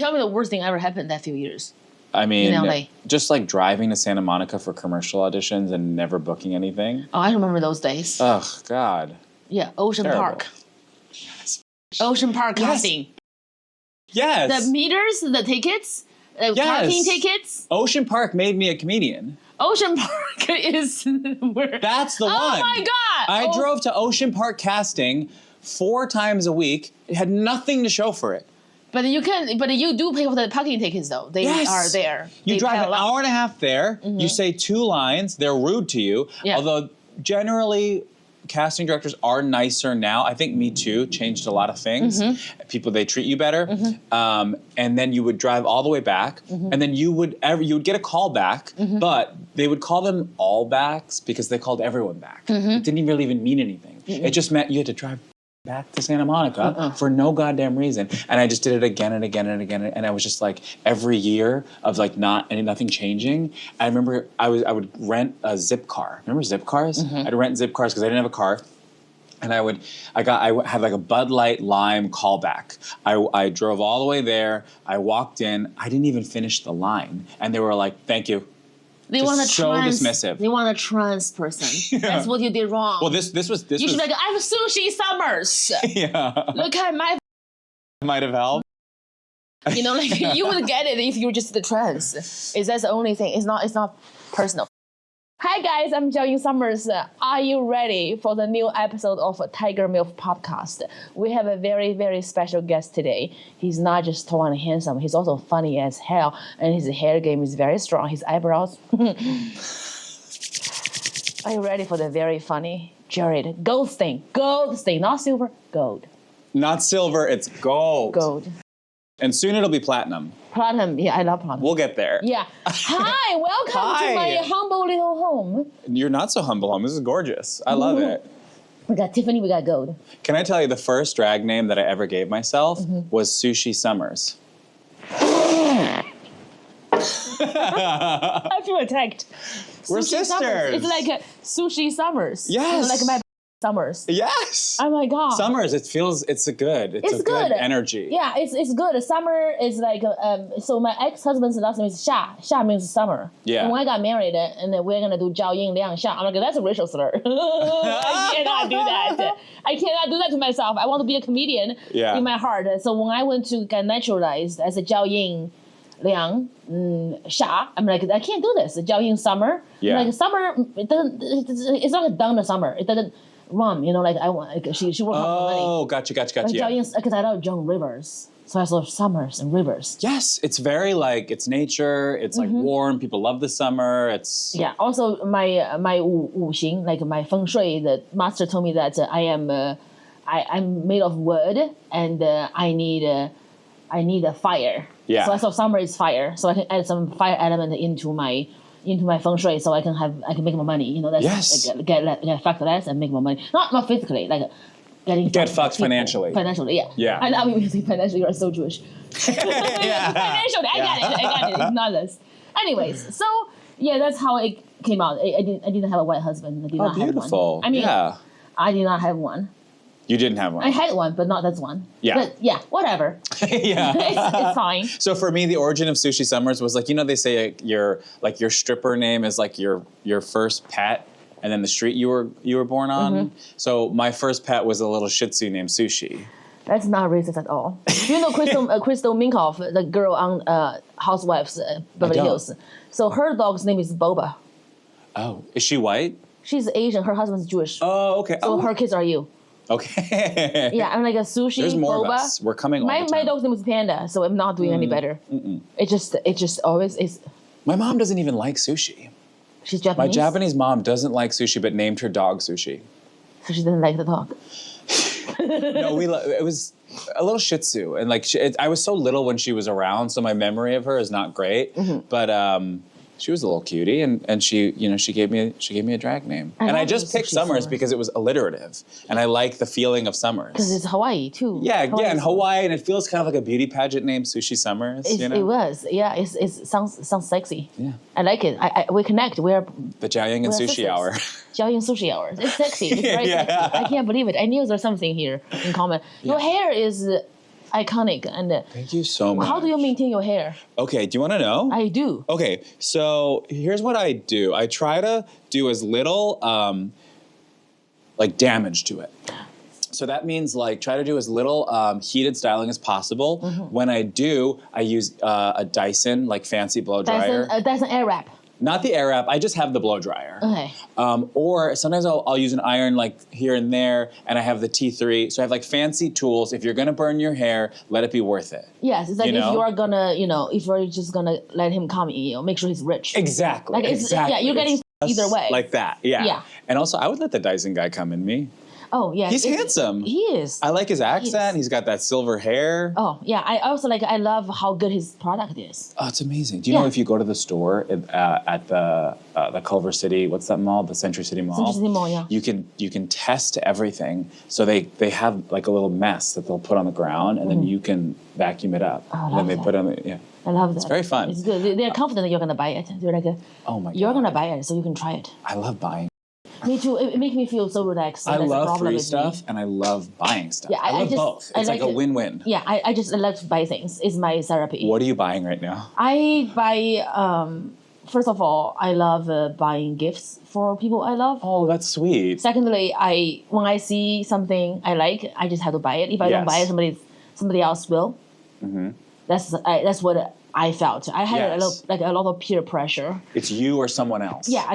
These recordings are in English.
Tell me the worst thing ever happened that few years. I mean, in LA. just like driving to Santa Monica for commercial auditions and never booking anything. Oh, I remember those days. Ugh, God. Yeah, Ocean Terrible. Park. Ocean Park casting. Yes. The meters, the tickets, the parking tickets. Ocean Park made me a comedian. Ocean Park is where... That's the one. Oh my God! I drove to Ocean Park casting 4 times a week. It had nothing to show for it. But you do pay for the parking tickets though. They are there. You they drive an hour and a half there. Mm-hmm. You say 2 lines. They're rude to you. Yeah. Although generally casting directors are nicer now. I think Me Too changed a lot of things. Mm-hmm. People, they treat you better. Mm-hmm. And then you would drive all the way back, mm-hmm. and then you would get a call back, mm-hmm. but they would call them all backs because they called everyone back. Mm-hmm. It didn't really even mean anything. Mm-hmm. It just meant you had to drive back to Santa Monica for no goddamn reason. And I just did it again and again and again. And I was just like, every year of like nothing changing. I remember I would rent a zip car. Remember zip cars? Mm-hmm. I'd rent zip cars because I didn't have a car. And I had like a Bud Light Lime callback. I drove all the way there. I walked in. I didn't even finish the line. And they were like, thank you. They want a dismissive. They want a trans person. Yeah. That's what you did wrong. Well, this was. You should be like, I'm Sushi Summers. Yeah. Look at my. Might have helped. You know, like you would get it if you were just the trans. Is that the only thing? It's not personal. Hi guys, I'm Jiaoying Summers. Are you ready for the new episode of Tiger Milf podcast? We have a very, very special guest today. He's not just tall and handsome, he's also funny as hell, and his hair game is very strong. His eyebrows. Are you ready for the very funny Jared Goldstein? Goldstein, not silver, gold. Not silver, it's gold. Gold. And soon it'll be platinum. Platinum, yeah, I love platinum. We'll get there. Yeah. Hi, welcome to my humble little home. You're not so humble home. This is gorgeous. I love it. We got Tiffany, we got gold. Can I tell you the first drag name that I ever gave myself was Sushi Summers. I feel attacked. We're Sushi sisters. Summers. It's like Sushi Summers. Yes. It's like my Summers. Yes. Oh my God. Summers, it's a good energy. Yeah, it's good. Summer is like, so my ex-husband's last name is Xia. Xia means summer. Yeah. And when I got married, and then we're going to do Jiaoying Liang Xia, I'm like, that's a racial slur. I cannot do that. I cannot do that to myself. I want to be a comedian in my heart. So when I went to get naturalized as a Jiaoying Liang Xia, I'm like, I can't do this. Jiaoying summer. Yeah. I'm like, summer, it's not done the summer. It doesn't run, you know, like I want, she worked hard for money. Oh, gotcha. Because I love young rivers. So I love summers and rivers. Yes, it's very like, it's nature, it's like warm, people love the summer, it's... Yeah, also my Wu Xing, like my feng shui, the master told me that I'm made of wood and I need a fire. Yeah. So I saw summer is fire, so I can add some fire element into my feng shui, so I can make more money. You know, that's like, get fucked less and make more money. Not physically, like get fucked financially. Financially, yeah. Yeah. I mean, financially, you are so Jewish. Financially, I got it. It's not this. Anyways, so yeah, that's how it came out. I didn't have a white husband. I did not beautiful. have one. I mean, I did not have one. You didn't have one. I had one, but not this one. Yeah. But yeah, whatever. Yeah. it's fine. So for me, the origin of Sushi Summers was like, you know, they say your stripper name is like your first pet, and then the street you were born on. So my first pet was a little Shih Tzu named Sushi. That's not racist at all. You know Crystal Minkoff, the girl on Housewives, Beverly Hills. So her dog's name is Boba. Oh, is she white? She's Asian. Her husband's Jewish. Oh, okay. So her kids are you. Okay. Yeah, I'm like a Sushi. There's more Boba. of us. We're coming all the time. My dog's name is Panda, so I'm not doing any better. It just always is. My mom doesn't even like sushi. She's Japanese. My Japanese mom doesn't like sushi, but named her dog Sushi. So she didn't like the dog. No, it was a little Shih Tzu, and like I was so little when she was around, so my memory of her is not great. But she was a little cutie, and she gave me a drag name, and I just picked Summers because it was alliterative, and I like the feeling of Summers. Because it's Hawaii too. Yeah, in Hawaii, and it feels kind of like a beauty pageant name, Sushi Summers. It was, yeah. It sounds sexy. Yeah, I like it. We connect. We're the Jiaoying and Sushi sisters. Hour. Jiaoying Sushi Hour. It's sexy. It's very sexy. I can't believe it. I knew there's something here in common. Your hair is. iconic. And Thank you so much. how do you maintain your hair? Okay, do you want to know? I do. Okay, so here's what I do. I try to do as little like damage to it. So that means like try to do as little heated styling as possible. When I do, I use a Dyson like fancy blow dryer. Dyson Airwrap. Not the air wrap. I just have the blow dryer. Okay. Or sometimes I'll use an iron like here and there, and I have the T3. So I have like fancy tools. If you're gonna burn your hair, let it be worth it. Yes, it's like You if know? you are gonna, if you're just gonna let him come in, make sure he's rich. Exactly. Like exactly. Yeah, you're getting either way. Like that. Yeah. Yeah. And also, I would let the Dyson guy come in me. Oh yeah. He's handsome. He is. I like his accent. He's got that silver hair. Oh yeah. I also I love how good his product is. Oh, it's amazing. Do you know if you go to the store at the Culver City, what's that mall? The Century City Mall. Century City Mall, yeah. You can test everything. So they have like a little mess that they'll put on the ground, and then you can vacuum it up. Oh, I and then they love put on the I love that. It's very fun. It's good. They're confident that you're gonna buy it. They're like, oh my God. you're gonna buy it, so you can try it. I love buying. Me too. It makes me feel so relaxed. I That's the love problem free with me. stuff, and I love buying stuff. Yeah, I love just- both. I It's like a it. win-win. Yeah, I just love to buy things. It's my therapy. What are you buying right now? I buy. First of all, I love buying gifts for people I love. Oh, that's sweet. Secondly, when I see something I like, I just have to buy it. If I don't buy it, somebody else will. That's what I felt. I had a lot of peer pressure. It's you or someone else. Yeah,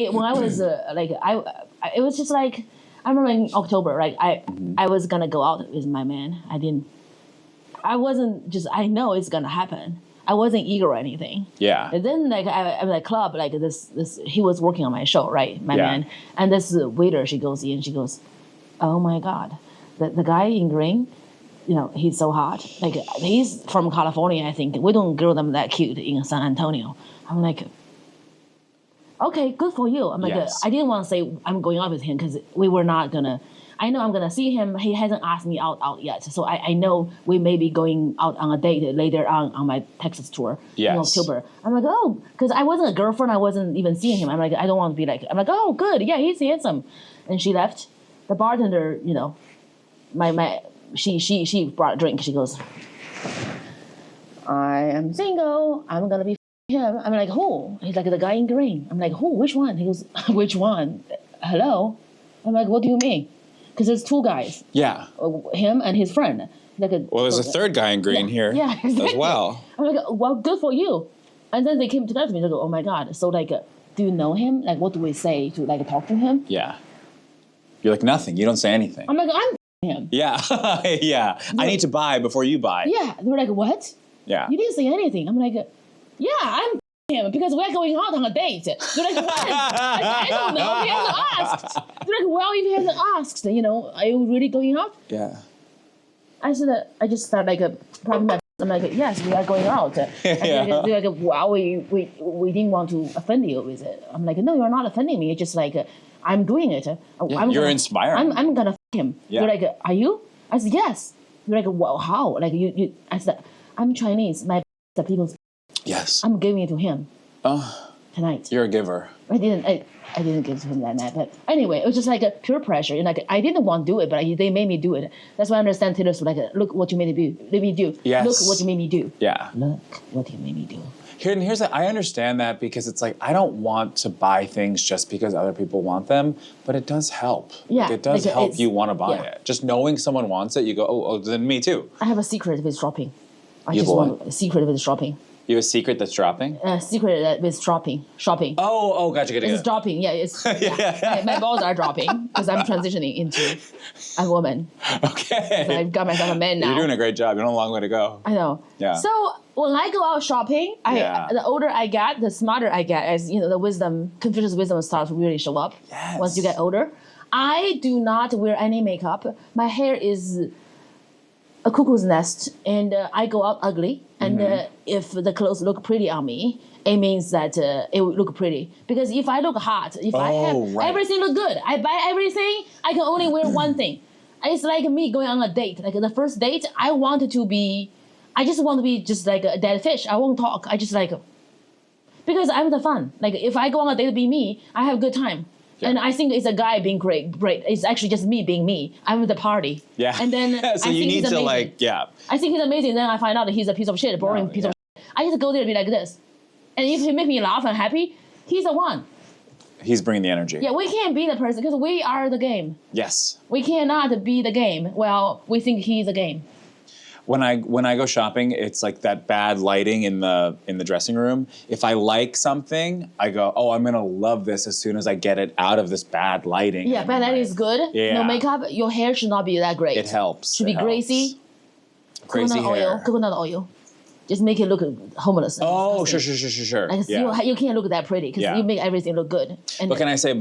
when I was it was just like I remember in October, I was gonna go out with my man. I know it's gonna happen. I wasn't eager or anything. Yeah. And then I'm at a club, this he was working on my show, right? My man. And this waiter, she goes in, she goes, oh my God, the guy in green, he's so hot. Like he's from California, I think. We don't grow them that cute in San Antonio. I'm like, okay, good for you. I'm like, I didn't want to say I'm going out with him because we were not gonna. I know I'm gonna see him. He hasn't asked me out yet, so I know we may be going out on a date later on my Texas tour in October. I'm like, oh, because I wasn't a girlfriend. I wasn't even seeing him. I'm like, I don't want to be like. I'm like, oh, good, yeah, he's handsome. And she left. The bartender, she brought a drink. She goes, I am single. I'm gonna be him. I'm like, who? He's like, the guy in green. I'm like, who? Which one? He goes, which one? Hello? I'm like, what do you mean? Because there's two guys. Yeah. Him and his friend. Well, there's a third guy in green here as well. I'm like, well, good for you. And then they came together to me. They go, oh my God. So do you know him? Like, what do we say to talk to him? Yeah. You're like, nothing. You don't say anything. I'm like, I'm him. Yeah. Yeah. I need to buy before you buy. Yeah. They're like, what? Yeah. You didn't say anything. I'm like, yeah, I'm him because we're going out on a date. They're like, what? I don't know. He hasn't asked. They're like, well, if he hasn't asked, are you really going out? Yeah. I said, I just thought probably I'm like, yes, we are going out. And they're like, well, we didn't want to offend you with it. I'm like, no, you're not offending me. It's just like, I'm doing it. You're inspiring. I'm gonna him. Yeah. They're like, are you? I said, yes. They're like, well, how? Like you I said, I'm Chinese. The people's. Yes. I'm giving it to him. Tonight. You're a giver. I didn't give to him that night, but anyway, it was just like a pure pressure. I didn't want to do it, but they made me do it. That's why I understand Taylor Swift. Look what you made me do. Yes. Look what you made me do. Yeah. Look what you made me do. Here's I understand that because it's like I don't want to buy things just because other people want them, but it does help. Yeah, it does help you want to buy it. Just knowing someone wants it, you go, oh, then me too. I have a secret with shopping. You want a secret with shopping. You have a secret that's dropping? Secret with shopping. Oh, gotcha. It's dropping. Yeah, it's my balls are dropping because I'm transitioning into a woman. Okay. So I've got myself a man now. You're doing a great job. You have a long way to go. I know. Yeah. So when I go out shopping, the older I get, the smarter I get. As the wisdom, Confucius wisdom starts to really show up. Yes. Once you get older, I do not wear any makeup. My hair is a cuckoo's nest, and I go out ugly. And if the clothes look pretty on me, it means that it will look pretty. Because if I look hot, I have everything look good, I buy everything, I can only wear one thing. It's like me going on a date. Like the first date, I just want to be just like a dead fish. I won't talk. I just because I'm the fun. Like if I go on a date to be me, I have a good time. And I think it's a guy being great. It's actually just me being me. I'm at the party. Yeah. And then so I you think need he's to amazing. I think he's amazing. Then I find out that he's a piece of shit, boring piece of shit. I just go there and be like this. And if he make me laugh and happy, he's the one. He's bringing the energy. Yeah, we can't be the person because we are the game. Yes. We cannot be the game. Well, we think he's the game. When I go shopping, it's like that bad lighting in the dressing room. If I like something, I go, oh, I'm gonna love this as soon as I get it out of this bad lighting. Yeah, bad lighting is good. Yeah. No makeup. Your hair should not be that great. It helps. Should be greasy. Crazy hair. Coconut oil. Just make it look homeless. Oh, sure. Like you can't look that pretty because you make everything look good. And but can I say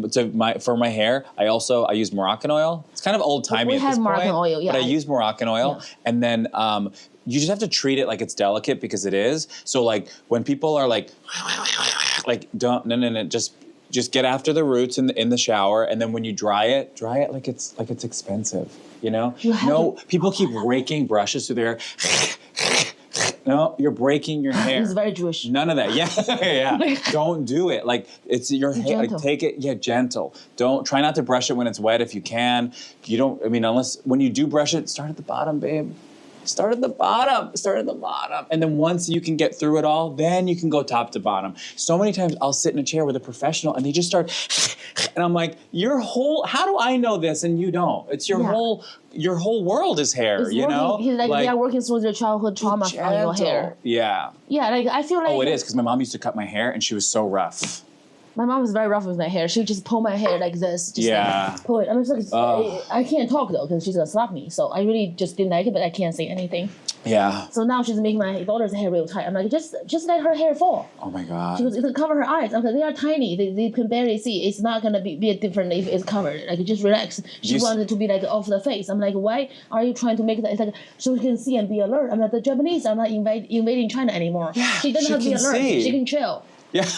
for my hair, I use Moroccan oil. It's kind of old timey. We have Moroccan oil, but I use Moroccan oil, and then you just have to treat it like it's delicate because it is. So like when people are like don't no, just get after the roots in the shower, and then when you dry it like it's expensive. You know, people keep raking brushes through their. No, you're breaking your hair. It's very Jewish. None of that. Yeah. Don't do it. Like it's your hair. Like, take it. Yeah, gentle. Don't try not to brush it when it's wet if you can. You don't. I mean, unless when you do brush it, start at the bottom, babe. Start at the bottom. And then once you can get through it all, then you can go top to bottom. So many times I'll sit in a chair with a professional and they just start, and I'm like, how do I know this and you don't? It's your whole world is hair, it's you know? Like they are working through their childhood trauma on your hair. Yeah. Yeah, like I feel like. Oh, it is, because my mom used to cut my hair and she was so rough. My mom was very rough with my hair. She would just pull my hair like this. Just like, pull it. I mean, it's like, I can't talk though because she's gonna slap me. So I really just didn't like it, but I can't say anything. Yeah. So now she's making my daughter's hair real tight. I'm like, just let her hair fall. Oh my God. She goes, it'll cover her eyes. I'm like, they are tiny. They can barely see. It's not gonna be different if it's covered. Like, just relax. She wanted to be like off the face. I'm like, why are you trying to make that? It's like so she can see and be alert. I'm like, the Japanese are not invading China anymore. Yeah, she doesn't have to be alert. She can chill. Yeah.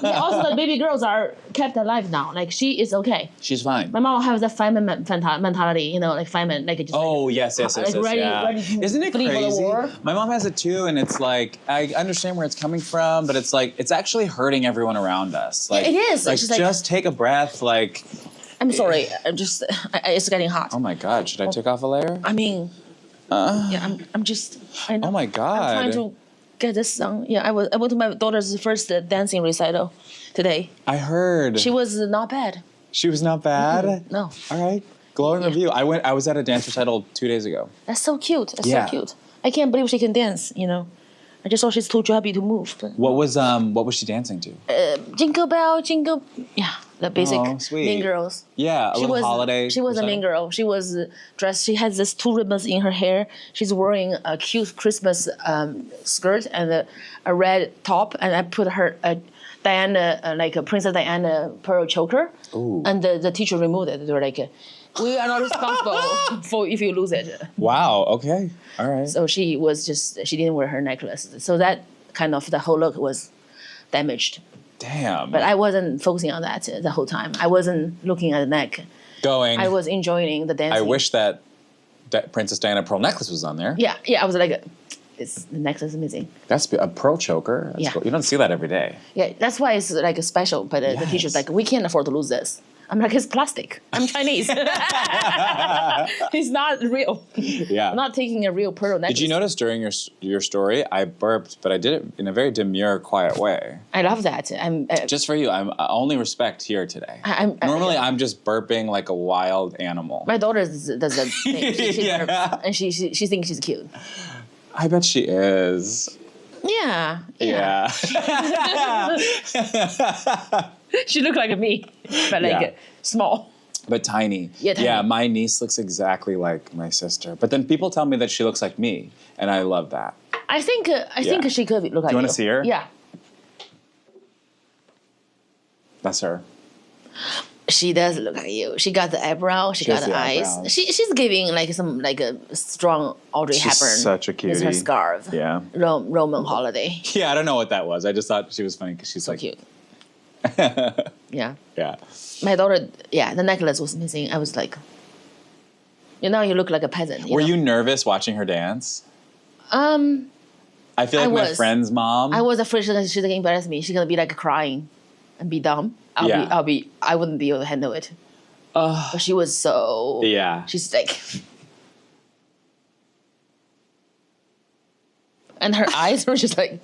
Also, the baby girls are kept alive now. Like, she is okay. She's fine. My mom has a fireman mentality, you know, like fireman, like just. Oh yes. Ready to Isn't it flee crazy? For the war. My mom has it too, and it's like I understand where it's coming from, but it's like it's actually hurting everyone around us. Like, it is. Like, just take a breath. Like. I'm sorry. It's getting hot. Oh my God! Should I take off a layer? I mean. I'm just. I know. Oh my God! I'm trying to get this song. Yeah, I went to my daughter's first dancing recital today. I heard. She was not bad. She was not bad? Mm-hmm. No. All right. Glowing review. I was at a dance recital 2 days ago. That's so cute. So cute. I can't believe she can dance, you know. I just thought she's too chubby to move. But. What was she dancing to? Jingle Bell, Jingle. Yeah, the basic Mean Girls. Yeah, she was holiday. She was a mean girl. She was dressed. She has this 2 ribbons in her hair. She's wearing a cute Christmas skirt and a red top. And I put her Diana, like a Princess Diana pearl choker. Ooh. And the teacher removed it. They were like, we are not responsible for if you lose it. Wow. Okay. All right. So she didn't wear her necklace. So that kind of the whole look was damaged. Damn. But I wasn't focusing on that the whole time. I wasn't looking at the neck. I was enjoying the dancing. I wish that Princess Diana pearl necklace was on there. Yeah. I was like, the necklace is missing. That's a pearl choker. That's cool. You don't see that every day. Yeah, that's why it's like special. But the teacher's like, we can't afford to lose this. I'm like, it's plastic. I'm Chinese. It's not real. Yeah. I'm not taking a real pearl necklace. Did you notice during your story, I burped, but I did it in a very demure, quiet way. I love that. Just for you, I only respect here today. Normally, I'm just burping like a wild animal. My daughter does that thing. She burps, and she thinks she's cute. I bet she is. Yeah. She looked like me, but like small. But tiny. Yeah, tiny. Yeah, my niece looks exactly like my sister. But then people tell me that she looks like me, and I love that. I think she could look like you. Do you want to see her? Yeah. That's her. She does look like you. She got the eyebrow. She got the eyes. Eyebrows. She's giving like a strong Audrey Hepburn. She's such a cutie. With her scarf. Yeah. Roman holiday. Yeah, I don't know what that was. I just thought she was funny because she's so like cute. Yeah. Yeah. My daughter, the necklace was missing. I was like, you look like a peasant. Were you nervous watching her dance? I feel like my friend's mom. I was afraid she's gonna embarrass me. She's gonna be like crying. and be dumb, I wouldn't be able to handle it. But she was so. Yeah. She's like. And her eyes were just like.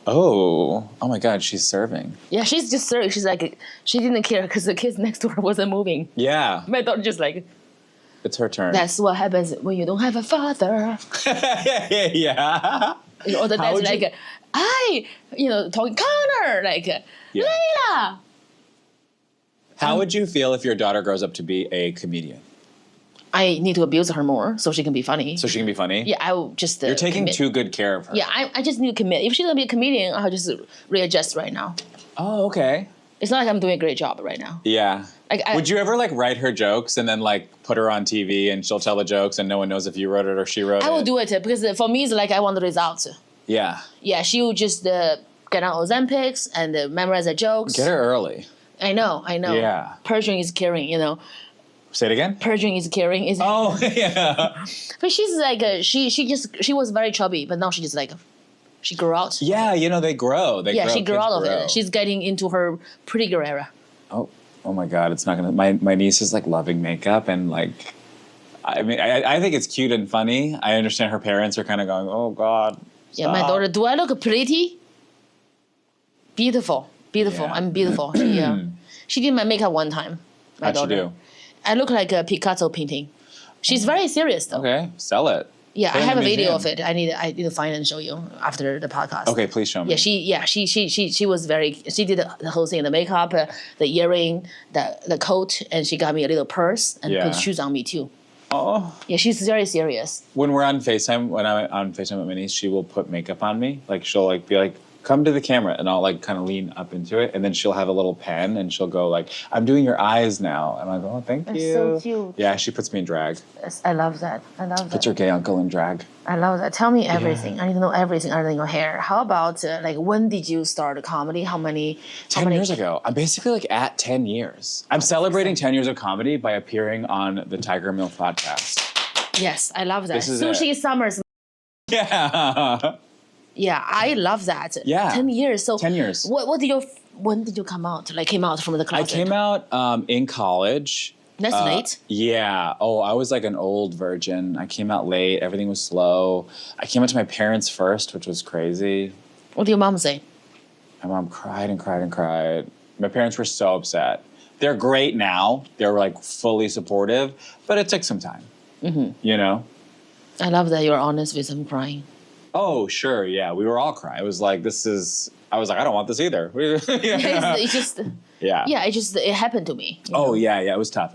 Oh my God, she's serving. Yeah, she's just serving. She's like, she didn't care because the kids next to her wasn't moving. Yeah. My daughter just like. It's her turn. That's what happens when you don't have a father. Yeah. Or the dad's like, talking Connor, like, Layla. How would you feel if your daughter grows up to be a comedian? I need to abuse her more so she can be funny. So she can be funny? Yeah, I will just. You're taking too good care of her. Yeah, I just need to commit. If she's gonna be a comedian, I'll just readjust right now. Oh, okay. It's not like I'm doing a great job right now. Yeah. Like, would you ever like write her jokes and then like put her on TV and she'll tell the jokes and no one knows if you wrote it or she wrote it? I will do it because for me it's like I want the results. Yeah. Yeah, she will just get on Ozempics and memorize the jokes. Get her early. I know. Yeah. Purging is caring, Say it again? Purging is caring. Oh, yeah. But she's like, she was very chubby, but now she just like, she grew out. Yeah, they grow. She grew out of it. She's getting into her pretty girl era. Oh my God, it's not gonna. My niece is like loving makeup and like, I mean, I think it's cute and funny. I understand her parents are kind of going, oh God. Yeah, my daughter. Do I look pretty? Beautiful. Yeah. I'm beautiful. She did my makeup one time. My How'd daughter. she do? I look like a Picasso painting. She's very serious though. Okay, sell it. Yeah, Put I it in have a the video museum. of it. I need to find and show you after the podcast. Okay, please show me. She was she did the whole thing, the makeup, the earring, the coat, and she got me a little purse and put shoes on me too. Oh. Yeah, she's very serious. When we're on FaceTime, when I'm on FaceTime with my niece, she will put makeup on me. Like she'll like be like, come to the camera, and I'll like kind of lean up into it, and then she'll have a little pen and she'll go like, I'm doing your eyes now. And I go, oh, thank you. So cute. Yeah, she puts me in drag. Yes, I love that. Puts her gay uncle in drag. I love that. Tell me everything. I need to know everything other than your hair. How about like when did you start comedy? How many? 10 years ago. I'm basically like at 10 years. I'm celebrating 10 years of comedy by appearing on the Tiger Milf podcast. Yes, I love that. This is Sushi Summers. Yeah. Yeah, I love that. Yeah. 10 years. So 10 years. When did you come out? Like came out from the closet? I came out in college. That's late. Yeah. Oh, I was like an old virgin. I came out late. Everything was slow. I came out to my parents first, which was crazy. What did your mom say? My mom cried and cried and cried. My parents were so upset. They're great now. They're like fully supportive, but it took some time. Mm-hmm. I love that you're honest with them crying. Oh, sure. Yeah. We were all crying. It was like, I was like, I don't want this either. It's just. Yeah. Yeah, it happened to me. Oh, yeah. It was tough.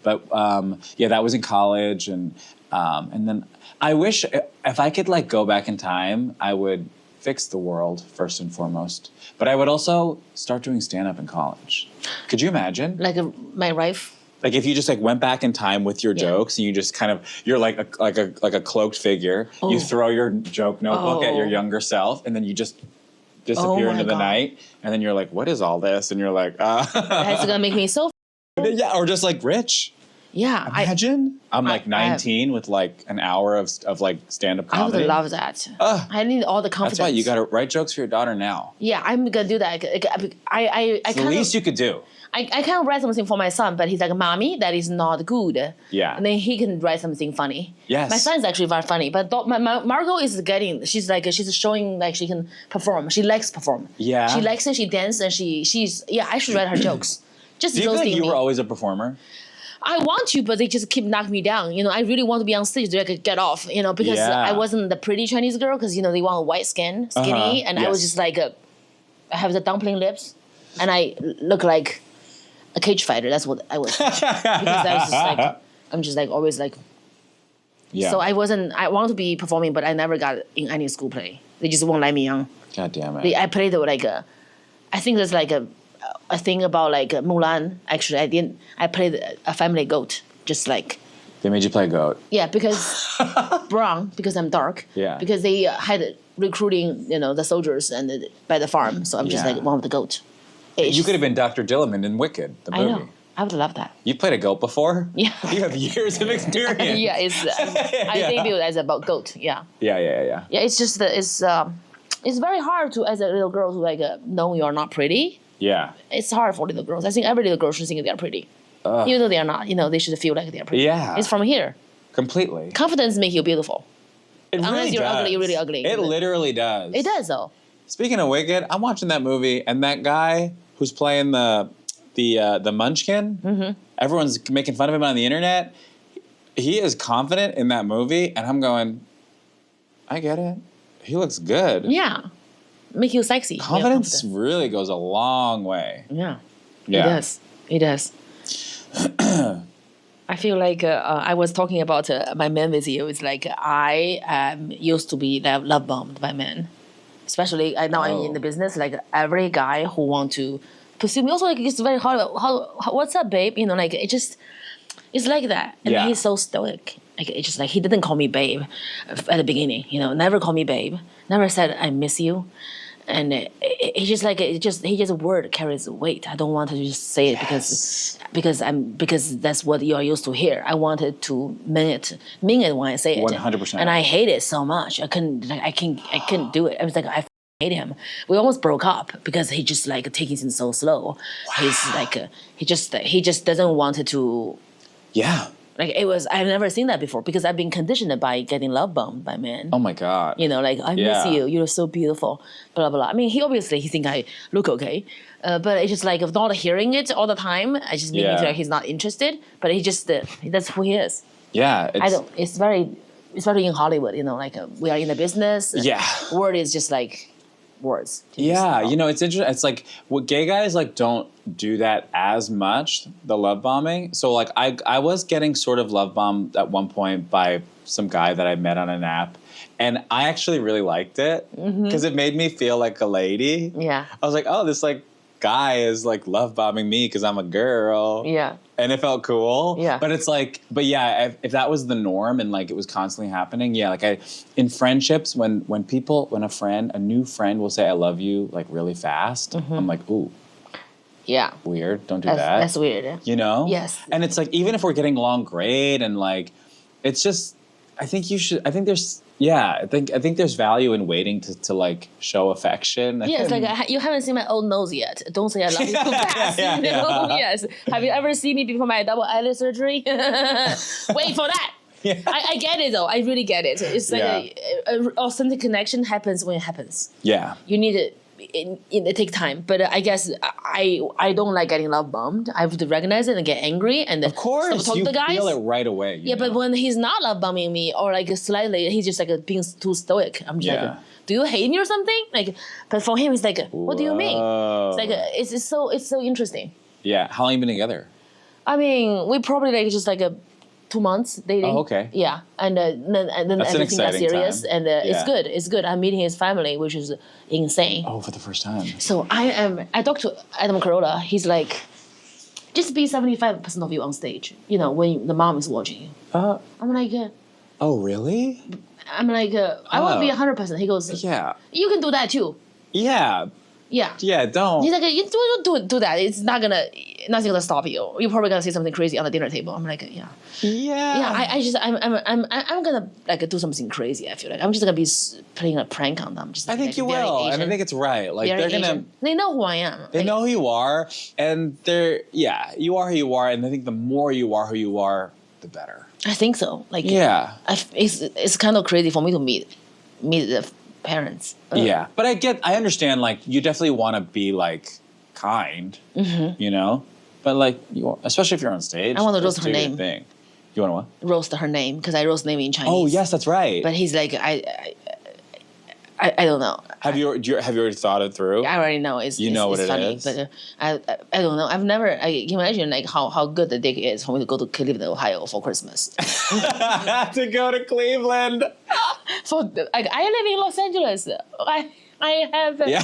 But that was in college. And then I wish if I could like go back in time, I would fix the world first and foremost. But I would also start doing stand-up in college. Could you imagine? Like my wife. Like if you just like went back in time with your jokes and you just kind of, you're like a cloaked figure. Oh. You throw your joke notebook at your younger self and then you just disappear into the night. And then you're like, what is all this? And you're like, That's gonna make me so. Yeah, or just like rich. Yeah. Imagine I'm like 19 with like an hour of like stand-up comedy. I would love that. I need all the confidence. That's why you gotta write jokes for your daughter now. Yeah, I'm gonna do that. It's the least you could do. I can't write something for my son, but he's like, Mommy, that is not good. Yeah. And then he can write something funny. Yes. My son's actually very funny, but Margot is she's showing like she can perform. She likes perform. Yeah. She likes it, she dances, and she's I should write her jokes. Just do you feel like you were always a performer? I want to, but they just keep knocking me down. I really want to be on stage so I could get off, because I wasn't the pretty Chinese girl because, they want white skin, skinny, and I was just like, I have the dumpling lips, and I look like a cage fighter. That's what I was. Because I was just like, I'm just like always like. Yeah. So I wanted to be performing, but I never got in any school play. They just won't let me on. God damn it. I played like I think there's like a thing about like Mulan. Actually, I played a family goat, just like. They made you play goat. Yeah, because brown, because I'm dark. Yeah. Because they had recruiting, the soldiers and by the farm. So I'm just like one of the goat. You could have been Dr. Dillerman in Wicked, the movie. I know. I would love that. You played a goat before? Yeah. You have years of experience. Yeah, I debuted as about goat. Yeah. Yeah. Yeah, it's just it's very hard to as a little girl to like know you're not pretty. Yeah. It's hard for little girls. I think every little girl should think they are pretty. Even though they are not, they should feel like they are pretty. Yeah. It's from here. Completely. Confidence makes you beautiful. It Unless really you're does. ugly, you're really ugly. It literally does. It does, though. Speaking of Wicked, I'm watching that movie, and that guy who's playing the Munchkin, everyone's making fun of him on the internet. He is confident in that movie, and I'm going, I get it. He looks good. Yeah. Make you sexy. Confidence really goes a long way. Yeah. Yeah. It does. I feel like I was talking about my men with you. It's like I used to be love bombed by men, especially now I'm in the business. Like every guy who want to pursue me, also like it's very hard. What's up, babe? Like it's like that. And he's so stoic. Like it's just like he didn't call me babe at the beginning. Never call me babe. Never said I miss you. And he just word carries weight. I don't want to just say it because that's what you are used to hear. I wanted to mean it when I say it. 100%. And I hate it so much. I couldn't do it. I was like I hate him. We almost broke up because he just like taking things so slow. Wow. He's like he just doesn't want it to. Yeah. Like I've never seen that before because I've been conditioned by getting love bombed by men. Oh my God. Like I miss you. You're so beautiful. Blah blah. I mean, he think I look okay, but it's just like of not hearing it all the time. I just make me feel like he's not interested. But he just that's who he is. Yeah. It's very in Hollywood. Like we are in the business. Yeah. Word is just like words. Yeah, it's interesting. It's like what gay guys like don't do that as much, the love bombing. So like I was getting sort of love bombed at one point by some guy that I met on an app, and I actually really liked it because it made me feel like a lady. Yeah. I was like, oh, this like guy is like love bombing me because I'm a girl. Yeah. And it felt cool. Yeah. But it's like, if that was the norm and like it was constantly happening, like in friendships, when a new friend will say I love you like really fast, I'm like, ooh. Yeah. Weird. Don't do that. That's weird. Yes. And it's like, even if we're getting along great and like, it's just, I think there's value in waiting to like show affection. Yeah, it's like you haven't seen my old nose yet. Don't say I love you too fast. Yes. Have you ever seen me before my double eyelid surgery? Wait for that. Yeah. I get it though. I really get it. It's like a authentic connection happens when it happens. Yeah. You need it. It takes time, but I guess I don't like getting love bombed. I have to recognize it and get angry and of course talk to the guys. Feel it right away. Yeah, but when he's not love bombing me or like slightly, he's just like being too stoic. I'm just like, do you hate me or something? Like, but for him, it's like, what do you mean? It's like it's so interesting. Yeah, how long have you been together? I mean, we probably like just like 2 months dating. Oh, okay. Yeah, and then everything got serious, time. and it's good. It's good. I'm meeting his family, which is insane. Oh, for the first time. So I talked to Adam Carolla. He's like, just be 75% of you on stage. When the mom is watching you. I'm like, oh really? I'm like, I want to be 100%. He goes, yeah, you can do that too. Yeah. Yeah. Yeah, don't. He's like, you do that. It's nothing gonna stop you. You're probably gonna say something crazy on the dinner table. I'm like, yeah. Yeah. Yeah. I'm gonna like do something crazy. I feel like I'm just gonna be playing a prank on them. Just I think you will, and I think it's right. Like they're gonna. They know who I am. They know who you are, and you are who you are, and I think the more you are who you are, the better. I think so. Like it's kind of crazy for me to meet the parents. Yeah, but I understand. Like you definitely want to be like kind, but like especially if you're on stage. I want to roast her name. Thing. You want to what? Roast her name because I roast name in Chinese. Oh yes, that's right. But he's like I don't know. Have you already thought it through? I already know. It's funny, but I don't know. I've never. I can imagine like how good the dick is for me to go to Cleveland, Ohio for Christmas. To go to Cleveland. I live in Los Angeles. I have the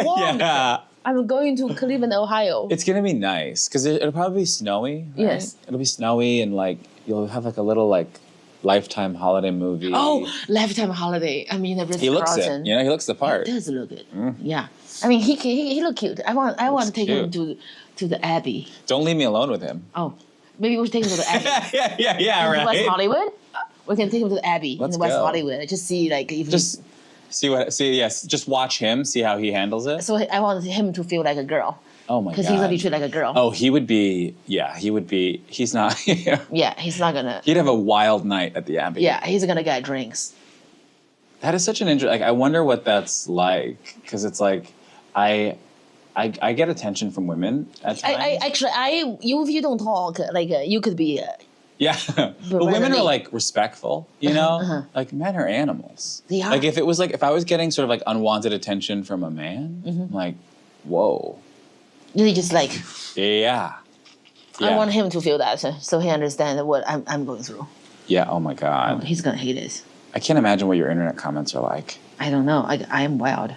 warmth. Yeah. I'm going to Cleveland, Ohio. It's gonna be nice because it'll probably be snowy. Right? Yes, it'll be snowy and like you'll have like a little like Lifetime holiday movie. Oh, Lifetime holiday. I mean, he looks it. He looks the part. He does look it. Yeah. I mean, he look cute. I want to take him to the Abbey. Don't leave me alone with him. Oh, maybe we should take him to the Abbey. yeah, right. West Hollywood. We can take him to the Abbey in West Hollywood. Just see like if Yes, just watch him, see how he handles it. So I want him to feel like a girl. Oh my god. Because he's gonna be treated like a girl. Oh, he would be. He's not. Yeah, he's not gonna. He'd have a wild night at the Abbey. Yeah, he's gonna get drinks. That is such an interesting. Like, I wonder what that's like, because it's like, I get attention from women at times. If you don't talk, like you could be. Yeah, but women are like respectful, you know. Like, men are animals. They are. Like, if I was getting sort of like unwanted attention from a man, I'm like, whoa. They just like. Yeah. I want him to feel that, so he understands what I'm going through. Yeah. Oh my god. He's gonna hate it. I can't imagine what your internet comments are like. I don't know. I am wild.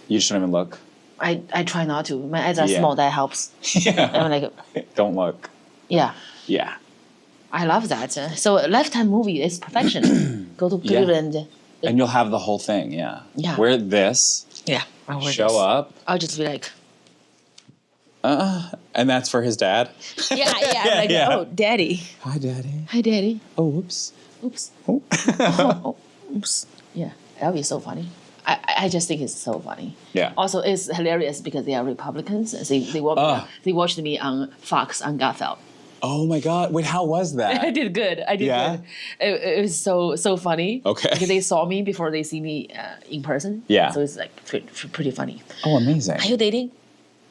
You just don't even look. I try not to. My eyes are small. That helps. Yeah. I'm like. Don't look. Yeah. Yeah. I love that. So Lifetime movie is perfection. Go to Cleveland. And you'll have the whole thing. Yeah. Yeah. Wear this. Yeah. I'll wear Show this. up. I'll just be like. And that's for his dad. Yeah. Like, oh, daddy. Hi, daddy. Hi, daddy. Oh, whoops. Oops. Oh. Oh, oops. Yeah, that would be so funny. I just think it's so funny. Yeah. Also, it's hilarious because they are Republicans. They watched me on Fox on Gutfeld. Oh my God! Wait, how was that? I did good. Good. It was so funny. Okay. Because they saw me before they see me in person. Yeah. So it's like pretty funny. Oh, amazing. Are you dating?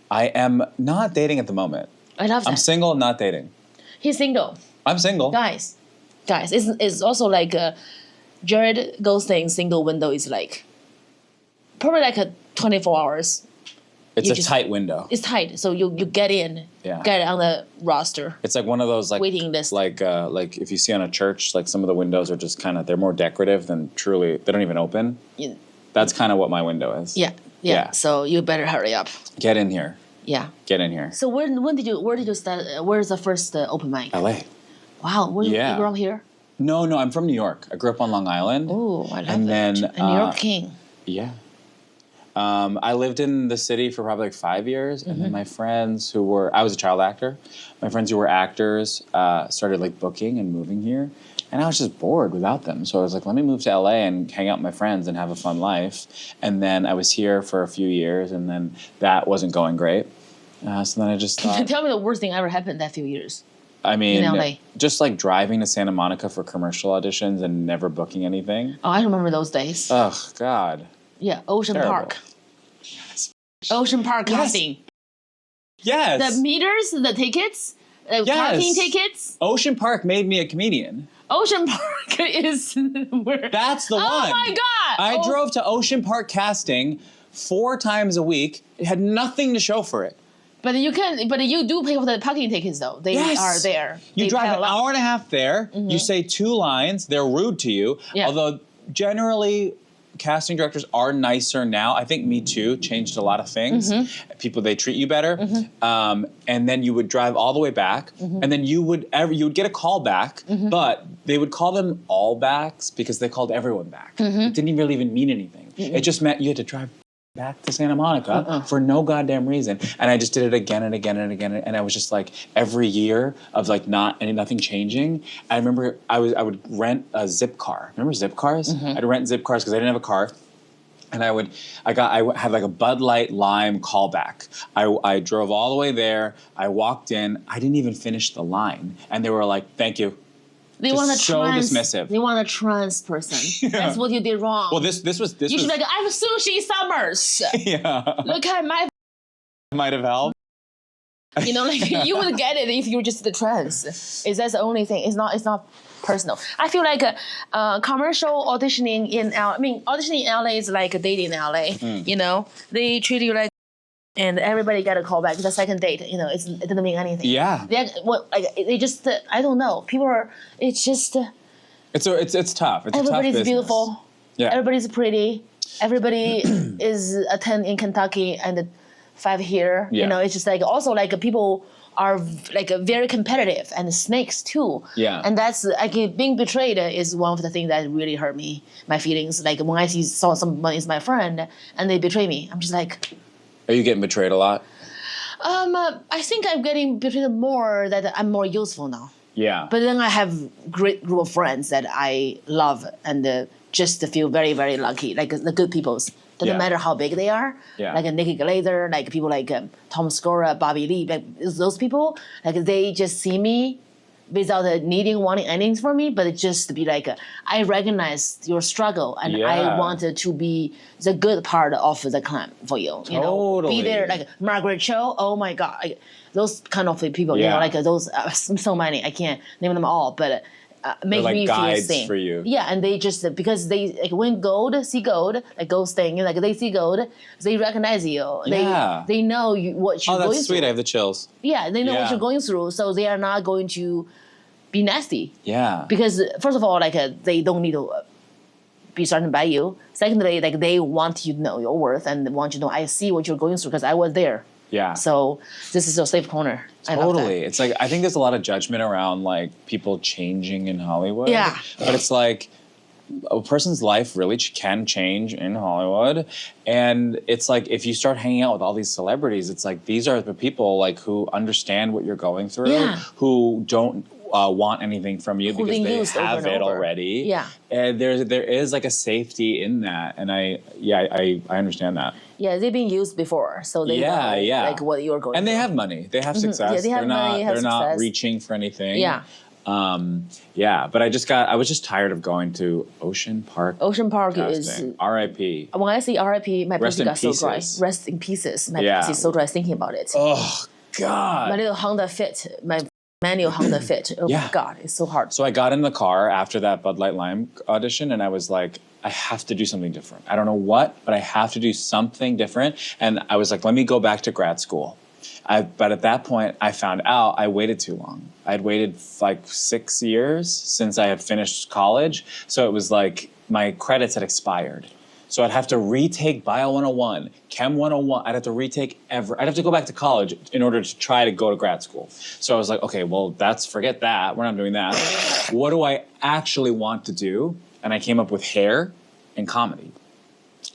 I am not dating at the moment. I love that. I'm single, not dating. He's single. I'm single. Guys, it's also like Jared Goldstein's single window is like probably like a 24 hours. It's a tight window. It's tight, so you get in, get on the roster. It's like one of those like waiting list. Like if you see on a church, like some of the windows are just kind of, they're more decorative than truly, they don't even open. Yeah. That's kind of what my window is. Yeah. So you better hurry up. Get in here. Yeah. Get in here. So where did you start? Where's the first open mic? LA. Wow. You grew up here? No, I'm from New York. I grew up on Long Island. Oh, I love and it. Then, a New York king. Yeah. I lived in the city for probably like 5 years, and then my friends who were, I was a child actor, my friends who were actors started like booking and moving here, and I was just bored without them. So I was like, let me move to LA and hang out with my friends and have a fun life. And then I was here for a few years, and then that wasn't going great. So then I just thought... Tell me the worst thing ever happened that few years. I mean, in LA. Just like driving to Santa Monica for commercial auditions and never booking anything. Oh, I remember those days. Oh, God. Yeah, Ocean Terrible. Park. Ocean Park casting. Yes. The meters, the tickets, the parking tickets. Ocean Park made me a comedian. Ocean Park is where... That's the one. Oh my God. I drove to Ocean Park casting 4 times a week. It had nothing to show for it. But you do pay for the parking tickets though. They are there. You drive an hour and a half there. You say 2 lines. They're rude to you. Yeah. Although generally, casting directors are nicer now. I think Me Too changed a lot of things. People, they treat you better. And then you would drive all the way back, and then you would get a call back, but they would call them all backs because they called everyone back. It didn't really even mean anything. It just meant you had to drive back to Santa Monica for no goddamn reason. And I just did it again and again and again. And I was just like, every year of like nothing changing. I remember I would rent a zip car. Remember zip cars? I'd rent zip cars because I didn't have a car. And I had like a Bud Light Lime callback. I drove all the way there. I walked in. I didn't even finish the line. And they were like, thank you. They want a dismissive. They want a trans person. That's what you did wrong. Well, this was. You should be like, I'm Sushi Summers. Yeah. Look at my. Might have helped. You know, like you would get it if you were just the trans. That's the only thing. It's not personal. I feel like commercial auditioning in auditioning in LA is like a dating in LA. You know, they treat you like. And everybody got a call back. The second date, you know, it doesn't mean anything. Yeah. They just, I don't know. People are. It's just. It's tough. It's a tough business. Everybody's beautiful. Yeah. Everybody's pretty. Everybody is a 10 in Kentucky and 5 here. Yeah. You know, it's just like also like people are like very competitive and snakes too. Yeah. And that's like being betrayed is one of the things that really hurt me, my feelings. Like when I saw somebody is my friend and they betray me, I'm just like. Are you getting betrayed a lot? I think I'm getting betrayed more that I'm more useful now. Yeah. But then I have great group of friends that I love and just feel very, very lucky. Like the good peoples. Doesn't matter how big they are. Yeah. Like Nikki Glazer, like people like Tom Scora, Bobby Lee, like those people, like they just see me without wanting anything from me, but just to be like, I recognize your struggle and I wanted to be the good part of the clan for you. You know, be there, like Margaret Cho, oh my God. Like, those kind of people, you know, like those, so many, I can't name them all, but make like me feel safe for you. Yeah, and they just, because they, like when gold, see gold, like Goldstein, like they see gold, they recognize you. They know what you're going through. Oh, that's sweet, I have the chills. Yeah, they know what you're going through, so they are not going to be nasty. Yeah. Because first of all, like they don't need to be threatened by you. Secondly, like they want you to know your worth and want you to know, I see what you're going through because I was there. Yeah. So this is your safe corner. Totally. It's like, I think there's a lot of judgment around like people changing in Hollywood. Yeah. But it's like a person's life really can change in Hollywood. And it's like, if you start hanging out with all these celebrities, it's like, these are the people like who understand what you're going through, who don't want anything from you because they have it already. Yeah. And there is like a safety in that. And I understand that. Yeah, they've been used before, so they know like what you're going through. And they have money. They have success. Yeah, they have money, they're not reaching for anything. Yeah. But I was just tired of going to Ocean Park. Ocean Park is R.I.P. When I say R.I.P., my pussy got so dry. pieces. Rest in pieces. My pussy is so dry thinking about it. Oh God. My little Honda Fit, my manual Honda Fit. Oh my God, it's so hard. So I got in the car after that Bud Light Lime audition, and I was like, I have to do something different. I don't know what, but I have to do something different. And I was like, let me go back to grad school. But at that point, I found out I waited too long. I'd waited like 6 years since I had finished college. So it was like my credits had expired. So I'd have to retake Bio 101, Chem 101. I'd have to retake I'd have to go back to college in order to try to go to grad school. So I was like, okay, well, forget that. We're not doing that. What do I actually want to do? And I came up with hair and comedy.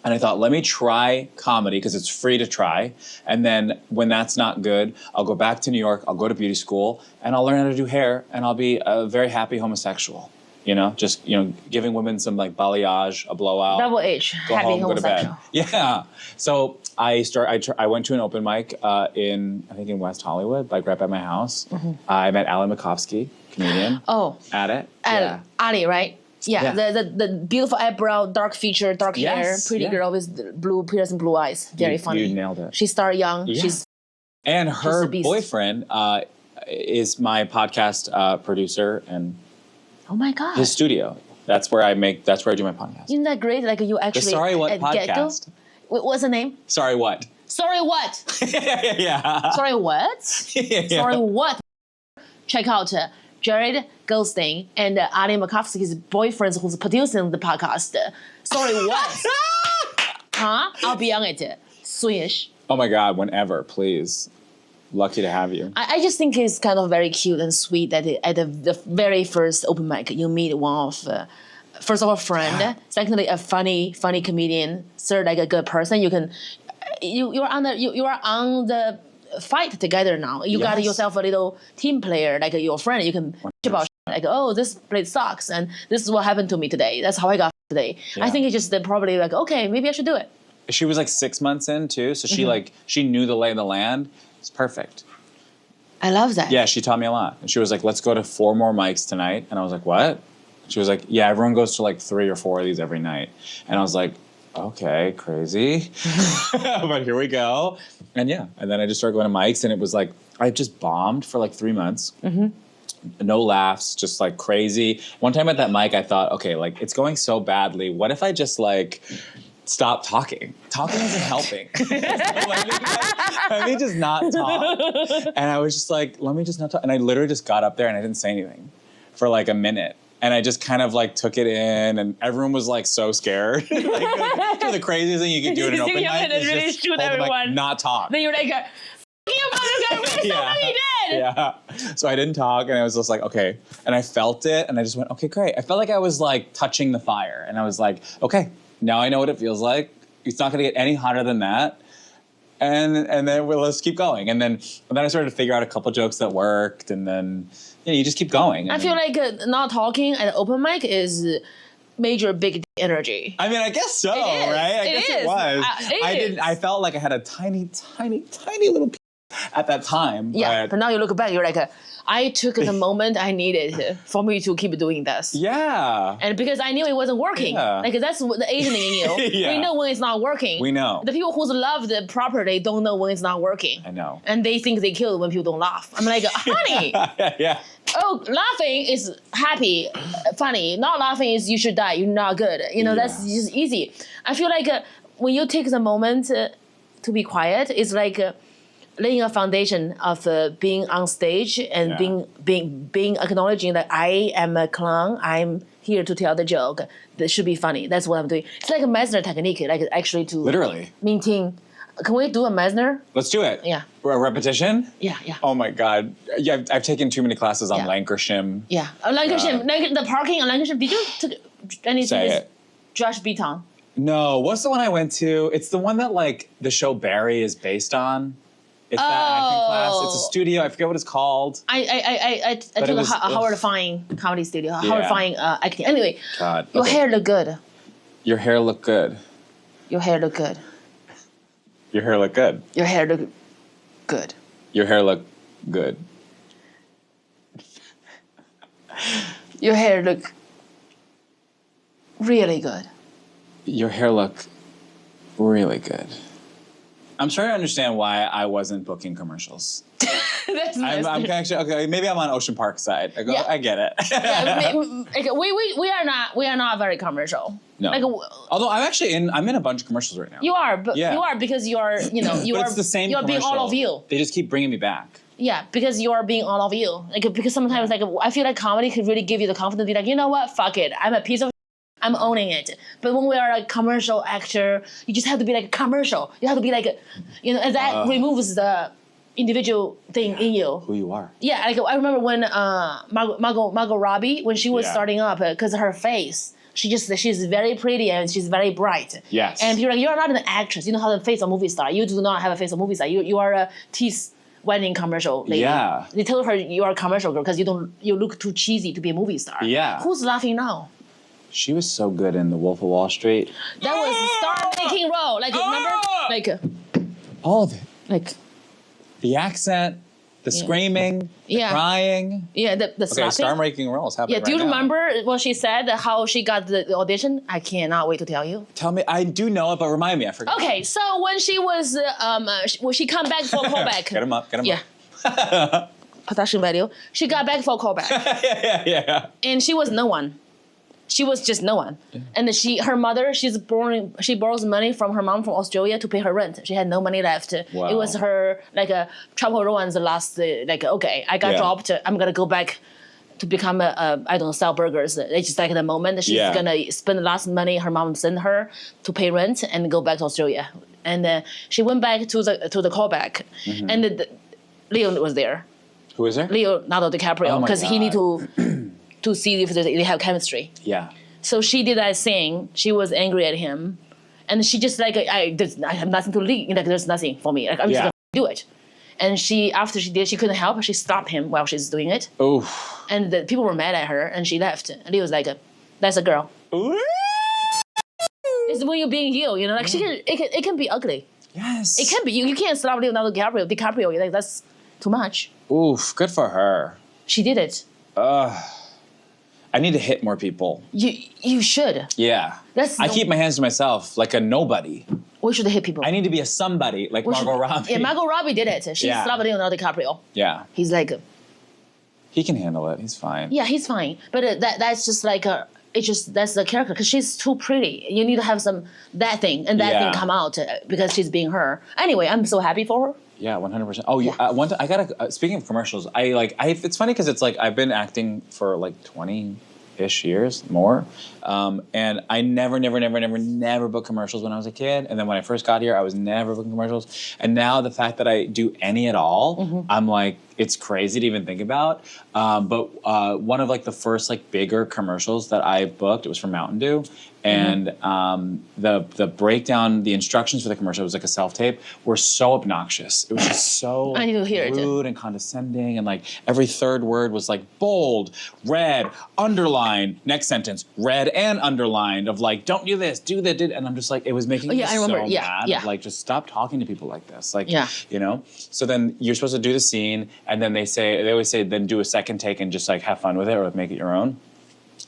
And I thought, let me try comedy because it's free to try. And then when that's not good, I'll go back to New York, I'll go to beauty school, and I'll learn how to do hair, and I'll be a very happy homosexual. You know, just, giving women some like balayage, a blowout. Double H, go happy home, homosexual. go to bed. Yeah. So I went to an open mic in West Hollywood, like right by my house. Mm-hmm. I met Ali Makovsky, comedian. Oh. At it. Ali, right? Yeah. The beautiful eyebrow, dark feature, dark hair, pretty girl with blue piercing blue eyes. Very funny. You nailed it. She started young. Yeah. And her boyfriend is my podcast producer and oh my God. his studio. That's where I do my podcast. Isn't that great? Like you actually the Sorry What podcast. What's the name? Sorry What. Sorry What? Yeah. Sorry What? Yeah. Sorry What? Check out Jared Goldstein and Ali Makovsky's boyfriend who's producing the podcast. Sorry What? Huh? I'll be on it. Soonish. Oh my God, whenever, please. Lucky to have you. I just think it's kind of very cute and sweet that at the very first open mic you meet one of, first of all, a friend, secondly, a funny comedian, third, like a good person. You are on the fight together now. You got yourself a little team player, like your friend. You can bitch about like, oh, this place sucks, and this is what happened to me today. That's how I got today. Yeah. I think it's just probably like, okay, maybe I should do it. She was like 6 months in too, so she knew the lay of the land. It's perfect. I love that. Yeah, she taught me a lot. And she was like, let's go to 4 more mics tonight. And I was like, what? She was like, yeah, everyone goes to like 3 or 4 of these every night. And I was like, okay, crazy. But here we go. And and then I just started going to mics, and it was like, I just bombed for like 3 months. Mm-hmm. No laughs, just like crazy. One time at that mic, I thought, okay, like it's going so badly. What if I just like stop talking? Talking isn't helping. Let me just not talk. And I was just like, let me just not talk. And I literally just got up there and I didn't say anything for like a minute. And I just kind of like took it in, and everyone was like so scared. Like the craziest thing you could do in an open mic is really just hold the mic, not talk. Then you're like, somebody did. Yeah. So I didn't talk, and I was just like, okay. And I felt it, and I just went, okay, great. I felt like I was like touching the fire, and I was like, okay, now I know what it feels like. It's not going to get any hotter than that. And then let's keep going. And then I started to figure out a couple jokes that worked, and then you just keep going. I feel like not talking at open mic is major big energy. I mean, I guess so, It is. right? I guess it was. I felt like I had a tiny little at that time. Yeah, but now you look back, you're like, I took the moment I needed for me to keep doing this. Yeah. And because I knew it wasn't working. Yeah. Like, that's what the Asian in you. Yeah. We know when it's not working. We know. The people who love the property don't know when it's not working. I know. And they think they kill when people don't laugh. I'm like, honey. Yeah. Oh, laughing is happy, funny. Not laughing is you should die. You're not good. That's just easy. I feel like when you take the moment to be quiet, it's like laying a foundation of being on stage and being acknowledging that I am a clown. I'm here to tell the joke. That should be funny. That's what I'm doing. It's like a Meisner technique, like actually to literally maintain. Can we do a Meisner? Let's do it. Yeah. A repetition? Yeah. Oh my God. Yeah, I've taken too many classes on Lancashire. Yeah. Lancashire, the parking on Lancashire. Did you took anything? Say it. Josh Beaton. No, what's the one I went to? It's the one that like the show Barry is based on. It's that acting class. It's a studio. I forget what it's called. I took a Howard Fine comedy studio. Howard Fine acting. Anyway, God. Your hair look good. Your hair look good. Your hair look good. Your hair look good. Your hair look good. Your hair look good. Your hair look really good. Your hair look really good. I'm trying to understand why I wasn't booking commercials. That's nice. I'm actually okay. Maybe I'm on Ocean Park side. I go. Yeah. I get it. We are not very commercial. No. Although I'm in a bunch of commercials right now. You are, but you are because you are it's the same. You're being all of you. They just keep bringing me back. Yeah, because you are being all of you. Because sometimes I feel like comedy could really give you the confidence to be like, you know what, fuck it, I'm a piece of. I'm owning it. But when we are a commercial actor, you just have to be like commercial. You have to be like, and that removes the individual thing in you. Who you are. Yeah, like I remember when Margot Robbie, when she was starting up, because her face, she's very pretty and she's very bright. Yes. And people are like, you're not an actress. You don't have the face of a movie star. You do not have a face of a movie star. You are a teeth wedding commercial lady. Yeah. They told her you are a commercial girl because you look too cheesy to be a movie star. Yeah. Who's laughing now? She was so good in The Wolf of Wall Street. That was a star-making role. Like, remember? All of it. Like. The accent, the screaming, the crying. Yeah, the slapping. Star-making roles happening do you remember what she said, how she got the audition? I cannot wait to tell you. Tell me. I do know it, but remind me. I forgot. Okay, so when she was, she come back for a callback. Get him up. Yeah. Production value. She got back for a callback. Yeah. And she was no one. She was just no one. Yeah. And her mother, she borrows money from her mom from Australia to pay her rent. She had no money left. Wow. It was her, Trouble Rowan's last, okay, I got dropped. I'm going to go back to become sell burgers. It's just like the moment she's going to spend the last money her mom sent her to pay rent and go back to Australia. And she went back to the callback. Mm-hmm. And Leo was there. Who was there? Leonardo DiCaprio, because he need to see if they have chemistry. Yeah. So she did that thing. She was angry at him, and she just I have nothing to leave. There's nothing for me. I'm just gonna do it. And after she did, she couldn't help. She stopped him while she's doing it. Oh. And the people were mad at her, and she left. And he was like, "That's a girl." Ooh. It's when you're being you. It can be ugly. Yes. It can be. You can't slap Leonardo DiCaprio. That's too much. Oof. Good for her. She did it. I need to hit more people. You should. Yeah. I keep my hands to myself like a nobody. We should hit people. I need to be a somebody like Margot Robbie. Yeah, Margot Robbie did it. She slapped Leonardo DiCaprio. Yeah. He's like... He can handle it. He's fine. Yeah, he's fine. But that's just that's the character because she's too pretty. You need to have that thing come out because she's being her. Anyway, I'm so happy for her. Yeah, 100%. Oh, yeah. One time, I got speaking of commercials, it's funny because it's I've been acting for 20-ish years, more. And I never booked commercials when I was a kid. And then when I first got here, I was never booking commercials. And now the fact that I do any at all, I'm it's crazy to even think about. But one of the first bigger commercials that I booked, it was for Mountain Dew. and the breakdown, the instructions for the commercial, it was like a self-tape, were so obnoxious. It was just so I need to hear rude and condescending, and like every third word was like bold, red, underlined, next sentence, red and underlined, of like, don't do this, do that, and I'm just like, it was making me so mad. Like, just stop talking to people like this. Like, you know? So then you're supposed to do the scene, and then they always say, then do a second take and just like have fun with it or make it your own.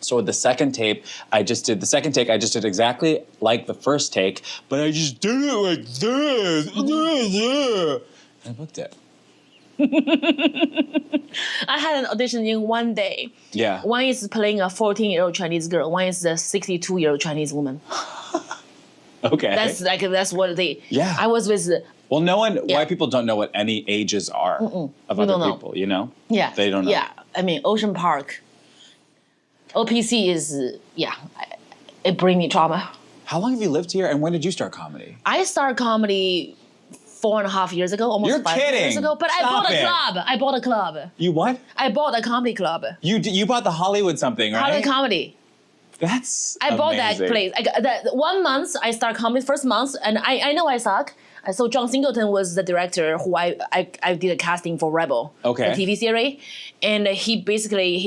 So with the second take, I just did exactly like the first take, but I just did it like this. I booked it. I had an audition in one day. Yeah. One is playing a 14-year-old Chinese girl. One is a 62-year-old Chinese woman. Okay. That's what they. Yeah. I was with. Well, white people don't know what any ages are of other people, you know? Yeah. They don't know. Yeah. I mean, Ocean Park. OPC is, it brings me trauma. How long have you lived here, and when did you start comedy? I started comedy 4.5 years ago, almost You're 5 kidding. years ago. But Stop I bought a it. club. I bought a club. You what? I bought a comedy club. You bought the Hollywood something, right? Hollywood Comedy. That's I bought that amazing. place. That 1 month I start comedy, first month, and I know I suck. So John Singleton was the director who I did a casting for Rebel, the TV series, and he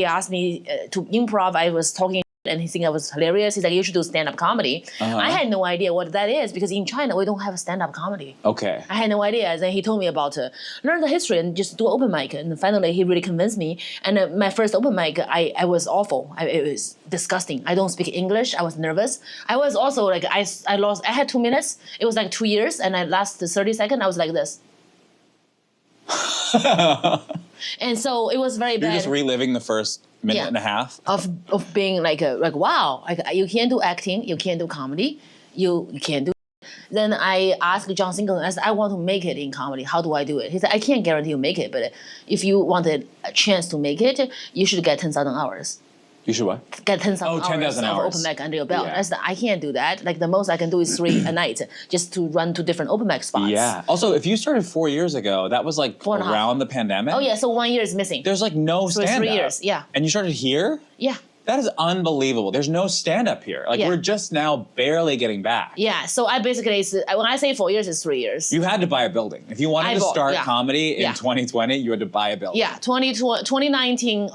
asked me to improv. I was talking and he think I was hilarious. He's like, you should do stand-up comedy. I had no idea what that is because in China we don't have stand-up comedy. Okay. I had no idea. And then he told me about learn the history and just do open mic. And finally he really convinced me. And my first open mic, I was awful. It was disgusting. I don't speak English. I was nervous. I was also like, I had 2 minutes. It was like 2 years and I lasted 30 seconds. I was like this. And so it was very bad. You're just reliving the first minute and a half of being like wow, like you can't do acting, you can't do comedy, you can't do. Then I asked John Singleton, I said, I want to make it in comedy. How do I do it? He said, I can't guarantee you make it, but if you wanted a chance to make it, you should get 10,000 hours. You should what? Get 10,000 10,000 of hours. open mic under your belt. Yeah. I said, I can't do that. Like the most I can do is 3 a night, just to run to different open mic spots. Yeah. Also, if you started 4 years ago, that was like 4.5. around the pandemic. Oh yeah, so 1 year is missing. There's like no So stand-up. 3 years, yeah. And you started here? Yeah. That is unbelievable. There's no stand-up here. Like we're just now barely getting back. Yeah, so I basically, when I say 4 years, it's 3 years. You had to buy a building. If you wanted to start comedy in 2020, you had to buy a building. Yeah, 2019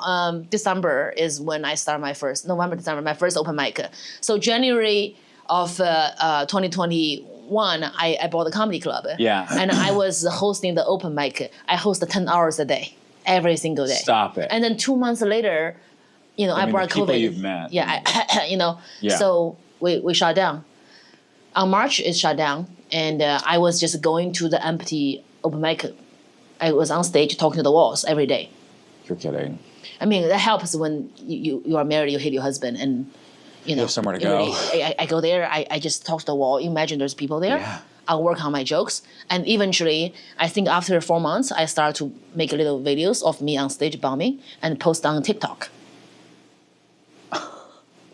December is when I started my first open mic. So January of 2021, I bought a comedy club. Yeah. And I was hosting the open mic. I hosted 10 hours a day, every single day. Stop it. And then 2 months later, I brought the people COVID. you've met. Yeah, so we shut down. On March, it shut down. And I was just going to the empty open mic. I was on stage talking to the walls every day. You're kidding. I mean, that helps when you are married, you hate your husband, and you have somewhere to go. I go there, I just talk to the wall. Imagine there's people there. Yeah. I'll work on my jokes, and eventually, I think after 4 months, I start to make little videos of me on stage bombing and post on TikTok.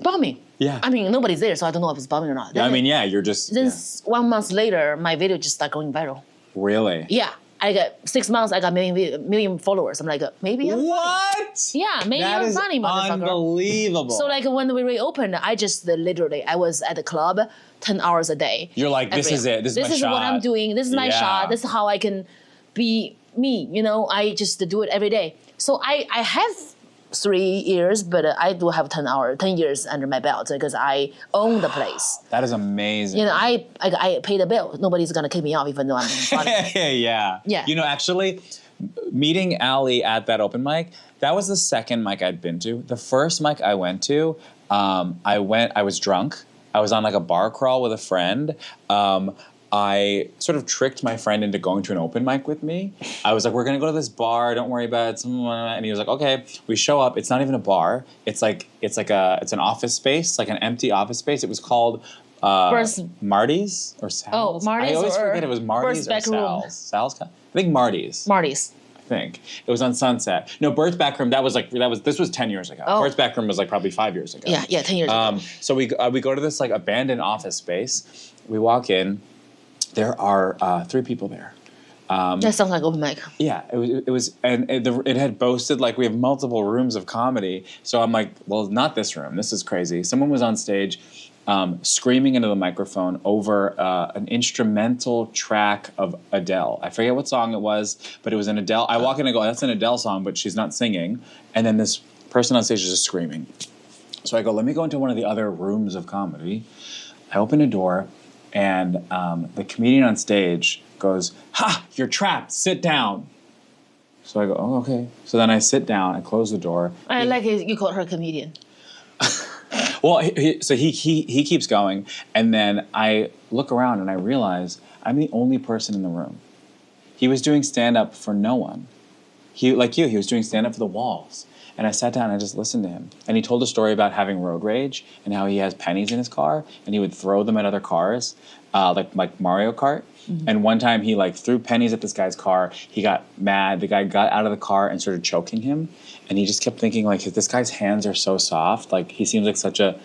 Bombing. Yeah. I mean, nobody's there, so I don't know if it's bombing or not. Yeah, I mean, you're just. Then 1 month later, my video just started going viral. Really? Yeah. I got 6 months. I got million followers. I'm like, maybe I'm what? funny. Yeah, maybe I'm funny, motherfucker. Unbelievable. So like when we reopened, I just literally I was at the club 10 hours a day. You're like, this is it. This is my shot. What I'm doing. This is my shot. This is how I can be me. I just do it every day. So I have 3 years, but I do have 10 years under my belt because I own the place. That is amazing. I pay the bill. Nobody's gonna kick me off even though I'm funny. Yeah. Yeah. Actually, meeting Ali at that open mic, that was the second mic I'd been to. The first mic I went to, I was drunk. I was on like a bar crawl with a friend. I sort of tricked my friend into going to an open mic with me. I was like, we're gonna go to this bar, don't worry about it. And he was like, okay. We show up, it's not even a bar. It's an office space, like an empty office space. It was called Marty's or Sal's. Oh, Marty's. I always forget it was Marty's or Sal's. Sal's? I think Marty's. Marty's. I think. It was on Sunset. No, Bert's Back Room, this was 10 years ago. Oh. Bert's Back Room was like probably 5 years ago. Yeah, 10 years ago. So we go to this like abandoned office space. We walk in. There are 3 people there. That sounds like open mic. Yeah, it was, and it had boasted like we have multiple rooms of comedy. So I'm like, well, not this room. This is crazy. Someone was on stage, screaming into the microphone over an instrumental track of Adele. I forget what song it was, but it was an Adele. I walk in and go, that's an Adele song, but she's not singing. And then this person on stage is just screaming. So I go, let me go into one of the other rooms of comedy. I open a door, and the comedian on stage goes, "Ha, you're trapped, sit down." So I go, oh, okay. So then I sit down, I close the door. I like it, you call her a comedian. Well, he keeps going, and then I look around and I realize I'm the only person in the room. He was doing stand-up for no one. He was doing stand-up for the walls. And I sat down and I just listened to him. And he told a story about having road rage and how he has pennies in his car and he would throw them at other cars, like Mario Kart. Mm-hmm. And one time he threw pennies at this guy's car. He got mad. The guy got out of the car and started choking him. And he just kept thinking, this guy's hands are so soft. He seems like such a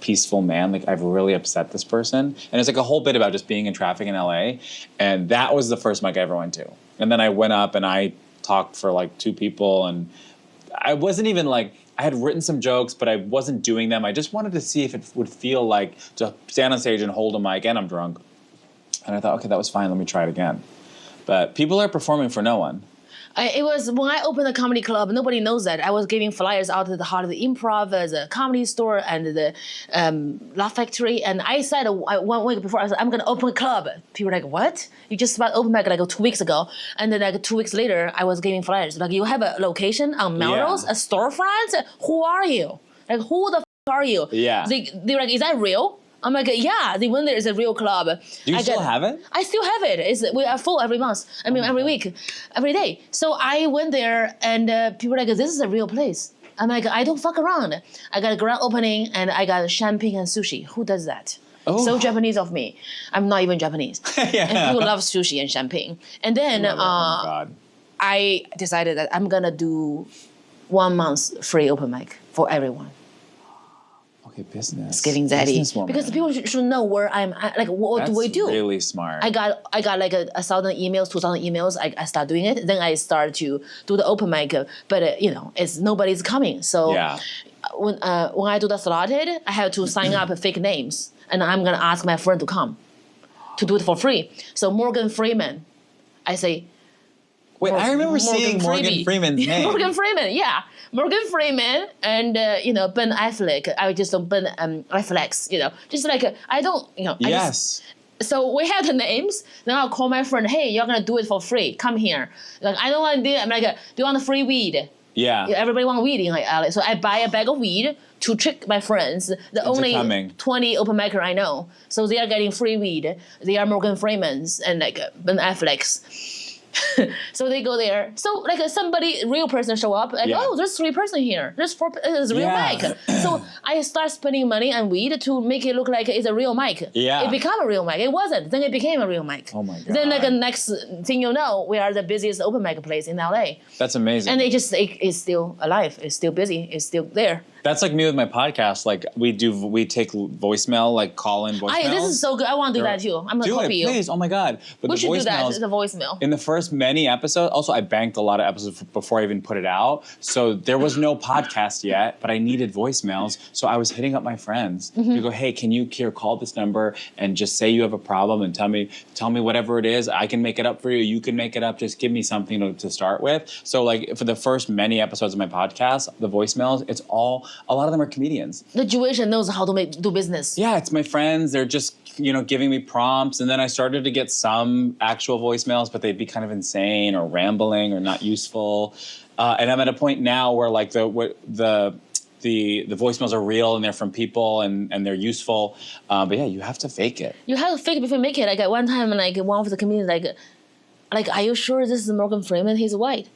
peaceful man. I've really upset this person. And it's a whole bit about just being in traffic in LA. And that was the first mic I ever went to. And then I went up and I talked for 2 people, and I wasn't even I had written some jokes, but I wasn't doing them. I just wanted to see if it would feel like to stand on stage and hold a mic, and I'm drunk. And I thought, okay, that was fine. Let me try it again. But people are performing for no one. It was when I opened a comedy club. Nobody knows that I was giving flyers out to the Heart of the Improv, the Comedy Store, and the Laugh Factory. And I said 1 week before, I said, I'm going to open a club. People were like, what? You just about opened mic 2 weeks ago. And then 2 weeks later, I was giving flyers. You have a location on Melrose, a storefront? Who are you? Who the f*** are you? Yeah. They're like, is that real? I'm like, yeah, the winner is a real club. Do you still have it? I still have it. We are full every month. Every week, every day. So I went there, and people were like, this is a real place. I'm like, I don't fuck around. I got a grand opening, and I got champagne and sushi. Who does that? Oh. So Japanese of me. I'm not even Japanese. Yeah. And people love sushi and champagne. And then I decided that I'm going to do 1 month free open mic for everyone. Okay, business. It's getting daddy. Because people should know where I'm at. What do we do? That's really smart. I got 1,000 emails, 2,000 emails. I start doing it. Then I start to do the open mic. But it's nobody's coming. So yeah. When I do the slotted, I have to sign up fake names, and I'm gonna ask my friend to come to do it for free. So Morgan Freeman, I say. Wait, I remember seeing Morgan Freeman's name. Morgan Freeman, yeah. Morgan Freeman and Ben Affleck. I just don't Ben Affleck. Just I don't Yes. So we have the names. Then I'll call my friend. Hey, you're gonna do it for free. Come here. I don't want to do it. I'm do you want free weed? Yeah. Everybody want weed in LA. So I buy a bag of weed to trick my friends. The only 20 open micer I know. So they are getting free weed. They are Morgan Freeman's and Ben Affleck's. So they go there. So somebody, real person show up. Oh, there's 3 person here. There's 4. It's a real mic. So I start spending money on weed to make it look like it's a real mic. Yeah. It became a real mic. It wasn't. Then it became a real mic. Oh my god. Then next thing you know, we are the busiest open mic place in LA. That's amazing. And it's still alive. It's still busy. It's still there. That's like me with my podcast. We take voicemail, call in voicemails. This is so good. I want to do that too. I'm gonna copy you. Do it, please. Oh my god. But we should do that as a voicemail. In the first many episodes, also I banked a lot of episodes before I even put it out. So there was no podcast yet, but I needed voicemails. So I was hitting up my friends to go, hey, can you call this number and just say you have a problem and tell me whatever it is. I can make it up for you. You can make it up. Just give me something to start with. So for the first many episodes of my podcast, the voicemails, it's a lot of them are comedians. The Jewish knows how to do business. Yeah, it's my friends. They're just, giving me prompts. And then I started to get some actual voicemails, but they'd be kind of insane or rambling or not useful. And I'm at a point now where the voicemails are real and they're from people and they're useful. But yeah, you have to fake it. You have to fake it before you make it. One time, one of the comedians, are you sure this is Morgan Freeman? He's white.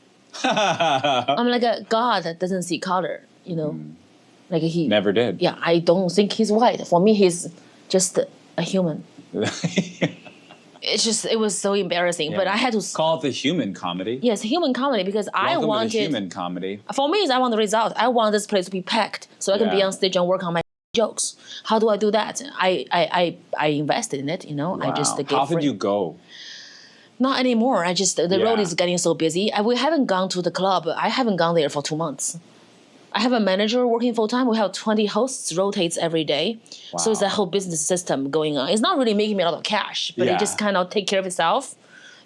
I'm God doesn't see color, he never did. Yeah, I don't think he's white. For me, he's just a human. It was so embarrassing. Yeah. But I had to call it the human comedy. Yes, human comedy because I wanted human comedy. For me, I want the result. I want this place to be packed so I can be on stage and work on my jokes. How do I do that? I invested in it. Wow. I just gave. How did you go? Not anymore. The road is getting so busy. We haven't gone to the club. I haven't gone there for 2 months. I have a manager working full time. We have 20 hosts, rotates every day. Wow. So it's a whole business system going on. It's not really making me a lot of cash, but it just kind of take care of itself.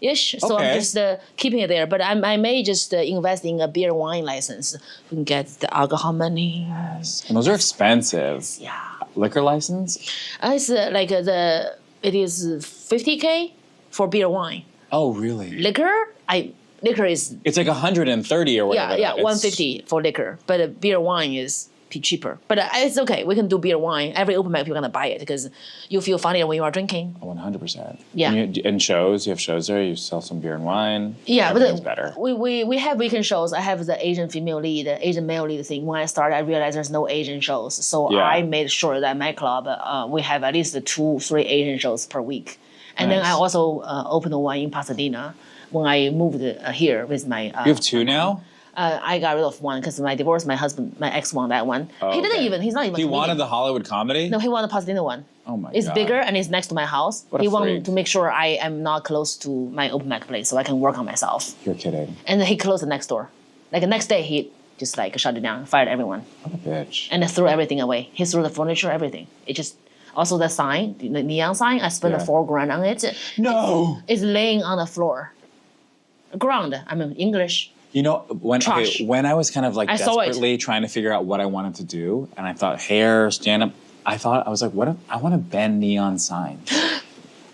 Ish. So I'm just keeping it there. But I may just invest in a beer wine license. We can get the alcohol money. Yes. And those are expensive. Yeah. Liquor license? It's it is 50K for beer wine. Oh, really? Liquor is It's like 130 or whatever. yeah 150 for liquor, but beer wine is cheaper. But it's okay. We can do beer wine. Every open mic, you're gonna buy it because you feel funnier when you are drinking. 100%. Yeah. And shows, you have shows there. You sell some beer and wine. Yeah, everything's but better. We have weekend shows. I have the Asian female lead, Asian male lead thing. When I started, I realized there's no Asian shows, so I made sure that my club we have at least 2-3 Asian shows per week. And then I also opened one in Pasadena when I moved here with my. You have 2 now? I got rid of one because my divorce. My ex won that one. Oh, he didn't even. He's not even. He wanted the Hollywood comedy? No, he wanted the Pasadena one. Oh my god. It's bigger and it's next to my house. What a he wanted freak. to make sure I am not close to my open mic place so I can work on myself. You're kidding. And then he closed the next door. Like the next day, he just like shut it down, fired everyone, What a bitch. and then threw everything away. He threw the furniture, everything. It just also the sign, the neon sign. I spent $4,000 on it. No. It's laying on the floor. Ground. I mean English. You know, when I was kind of like I saw it. desperately trying to figure out what I wanted to do, and I thought hair, stand up, I was like, what if I want to bend neon signs?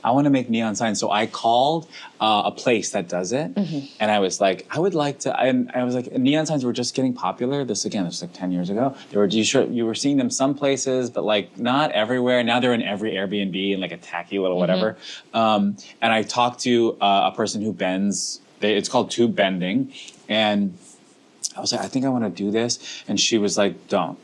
I want to make neon signs. So I called a place that does it, and I was like, I would like to. And I was like, neon signs were just getting popular. This was like 10 years ago. You were seeing them some places, but like not everywhere. Now they're in every Airbnb and like a tacky little whatever. And I talked to a person who bends. It's called tube bending, and I was like, I think I want to do this, and she was like, don't.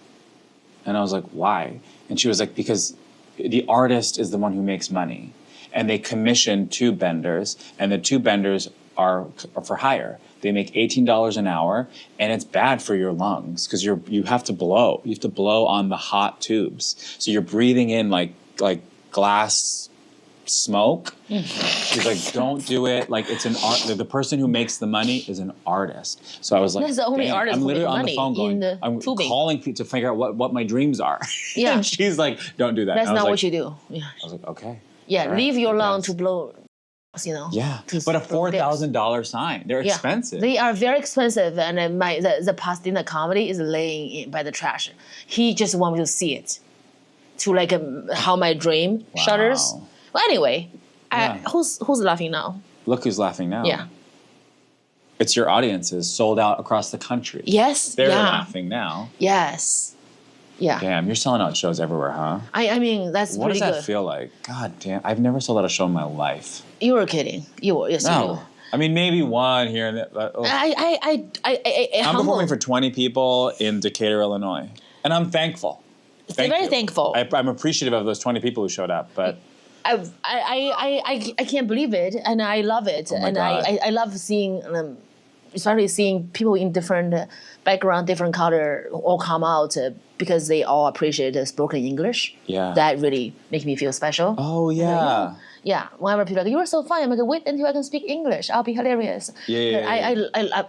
And I was like, why? And she was like, because the artist is the one who makes money. And they commission tube benders, and the tube benders are for hire. They make $18 an hour, and it's bad for your lungs because you have to blow. You have to blow on the hot tubes, so you're breathing in like glass smoke. She's like, don't do it. Like it's an art. The person who makes the money is an artist. So I was like, That's the only artist I'm who literally make on the money phone going, in the I'm tubing. calling people to figure out what my dreams are. Yeah. And she's like, don't do that. That's And I was not like, what you do. Yeah. I was like, okay. Yeah. All right, Leave your I lung guess. to blow. You know. Yeah, to but a blow dips. $4,000 sign. They're expensive. They are very expensive, and then the Pasadena comedy is laying in by the trash. He just want me to see it, to like how my dream shutters. Well, anyway, who's laughing now? Look who's laughing now. Yeah. It's your audiences sold out across the country. Yes. They're laughing now. Yes. Yeah. Damn, you're selling out shows everywhere, huh? I mean that's What pretty does that good. feel like? God damn, I've never sold out a show in my life. You were kidding. You were. Yes, you No. do. I mean, maybe one here and there. But, I'm humble. performing for 20 people in Decatur, Illinois. And I'm thankful. Thank very you. thankful. I'm appreciative of those 20 people who showed up, but I can't believe it, and I love it, my and God. I love seeing, especially seeing people in different background, different culture, all come out because they all appreciate the spoken English. Yeah. That really makes me feel special. oh yeah. Yeah, whenever people are like, you are so funny, I'm like, wait until I can speak English. I'll be hilarious. Yeah.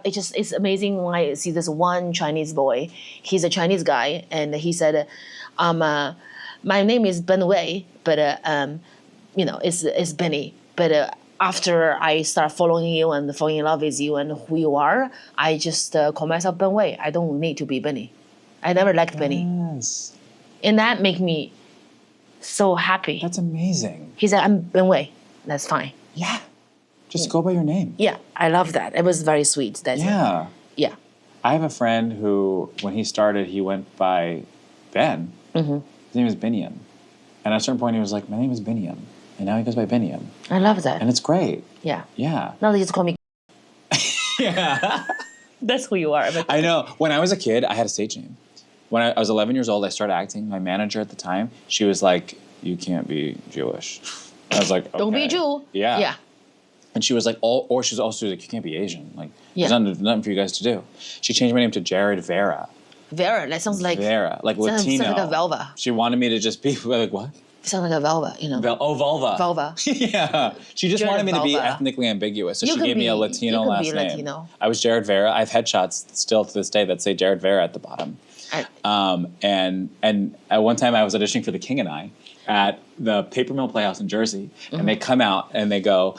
It's amazing when I see this one Chinese boy. He's a Chinese guy, and he said, my name is Ben Wei, but it's Benny. But after I start following you and falling in love with you and who you are, I just call myself Ben Wei. I don't need to be Benny. I never liked Benny, Yes. and that makes me so happy. That's amazing. He said, I'm Ben Wei. That's fine. Yeah. Just go by your name. Yeah, I love that. It was very sweet. Yeah. Yeah. I have a friend who, when he started, he went by Ben. Mm-hmm. His name is Biniam. And at a certain point, he was like, my name is Biniam. And now he goes by Biniam. I love that. And it's great. Yeah. Yeah. Now they just call me. Yeah. That's who you are. But I know. When I was a kid, I had a stage name. When I was 11 years old, I started acting. My manager at the time, she was like, you can't be Jewish. I was like, okay. Don't be a Jew. Yeah. Yeah. And she was like, or she's also like, you can't be Asian. Like, Yeah. there's nothing for you guys to do. She changed my name to Jared Vera. Vera. That sounds like. Vera, like sounds Latino. like a vulva. She wanted me to just be like, what? Sounds like a vulva, you know. Vulva. Vulva. Yeah. She just Jared wanted me to be Vulva. ethnically ambiguous. So You she can gave me a be- Latino you can last be name. Latino. I was Jared Vera. I have headshots still to this day that say Jared Vera at the bottom. And at one time I was auditioning for The King and I at the Paper Mill Playhouse in Jersey, and they come out and they go,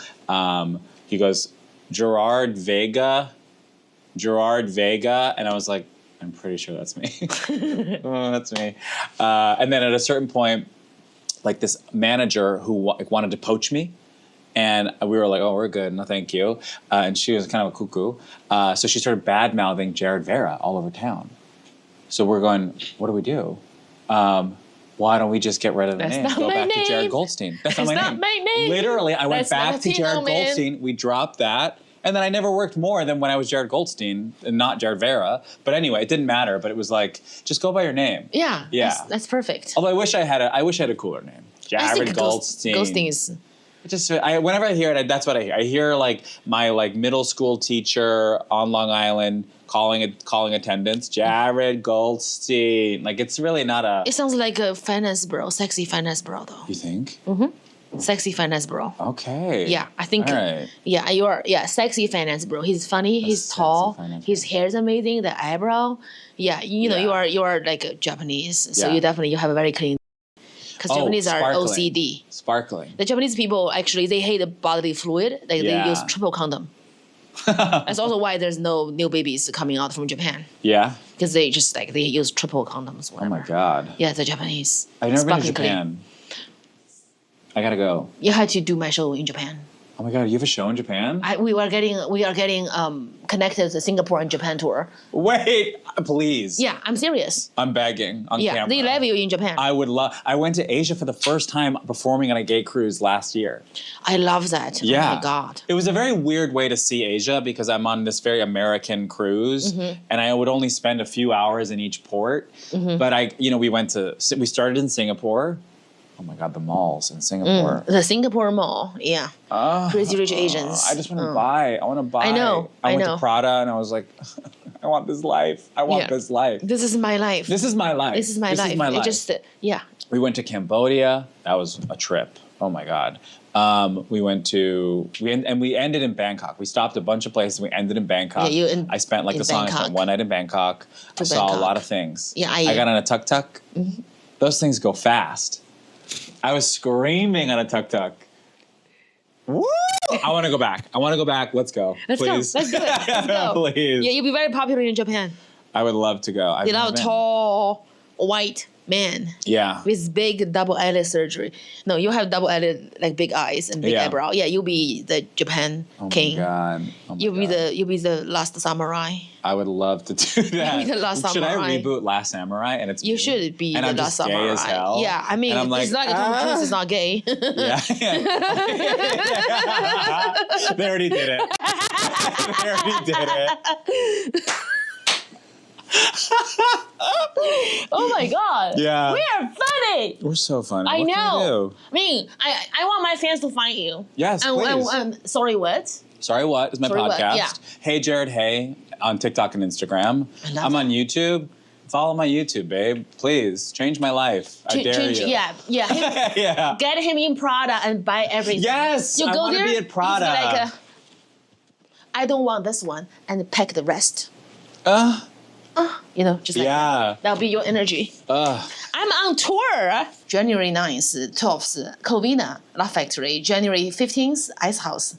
he goes, Gerard Vega, and I was like, I'm pretty sure that's me. Oh, that's me. And then at a certain point, like this manager who wanted to poach me, and we were like, oh, we're good, no thank you. And she was kind of a cuckoo. So she started bad-mouthing Jared Vera all over town. So we're going, what do we do? Why don't we just get rid of the name? Go back to Jared Goldstein. That's not my name. Literally, I went back to Jared Goldstein. We dropped that. And then I never worked more than when I was Jared Goldstein and not Jared Vera. But anyway, it didn't matter. But it was like, just go by your name. Yeah. That's perfect. Although I wish I had a cooler name. Jared Goldstein. Goldstein is. Whenever I hear it, that's what I hear. I hear like my middle school teacher on Long Island calling attendance, Jared Goldstein. Like it's really not a. It sounds like a finance bro, sexy finance bro though. You think? Mm-hmm. Sexy finance bro. Okay. Yeah, I think. All right. Yeah, you are. Yeah, sexy finance bro. He's funny. He's tall. His hair is amazing. The eyebrow. Yeah, you know you are like a Japanese, so you have a very clean. Because Japanese are OCD. Sparkling. The Japanese people actually they hate the bodily fluid. They use triple condom. That's also why there's no new babies coming out from Japan. Yeah. Because they just they use triple condoms. Whatever. Oh my god. Yeah, the Japanese. I've never been to Japan. I gotta go. You had to do my show in Japan. Oh my god, you have a show in Japan? We are getting connected to Singapore and Japan tour. Wait, please. Yeah, I'm serious. I'm begging on camera. Yeah, they love you in Japan. I would love. I went to Asia for the first time performing on a gay cruise last year. I love that. Yeah. Oh my god. It was a very weird way to see Asia because I'm on this very American cruise, and I would only spend a few hours in each port. But we started in Singapore. Oh my god, the malls in Singapore. The Singapore Mall, yeah. Crazy Rich Asians. I just want to buy. I want to buy. I know. I went to Prada and I was like, I want this life. I want this life. This is my life. This is my life. This is my life. It just, yeah. We went to Cambodia. That was a trip. Oh my god. We ended in Bangkok. We stopped a bunch of places. We ended in Bangkok. Yeah, I spent like the song. I spent one night in Bangkok. I saw a lot of things. Yeah, I got on a tuk-tuk. Those things go fast. I was screaming on a tuk-tuk. Woo! I want to go back. Let's go. Let's go. Let's do it. Let's go. Please. Yeah, you'll be very popular in Japan. I would love to go. You know, tall, white man. Yeah. With big double eyelid surgery. No, you have double eyelid, like big eyes and big eyebrow. Yeah, you'll be the Japan king. Oh my you'll be the last samurai. I would love to do that. You'll be the last Should samurai. I reboot Last Samurai? And it's you should be and the I'm last just samurai. Gay as hell. Yeah, I mean, it's like Tom Cruise is not gay. Yeah. They already did it. They already did it. Oh my god. Yeah. We are funny. We're so funny. I what know. Can we do? I mean, I want my fans to find you. Yes, please. Sorry, what? Sorry, what? Is my podcast. Yeah. Hey, Jared, hey, on TikTok and Instagram. I'm on YouTube. Follow my YouTube, babe. Please, change my life. I dare you. Yeah. Yeah. Get him in Prada and buy everything. Yes, I want to be at Prada. Like, I don't want this one, and pack the rest. Just like that'll be your energy. I'm on tour. January 9th, 12th, Covina, Laugh Factory. January 15th, Ice House.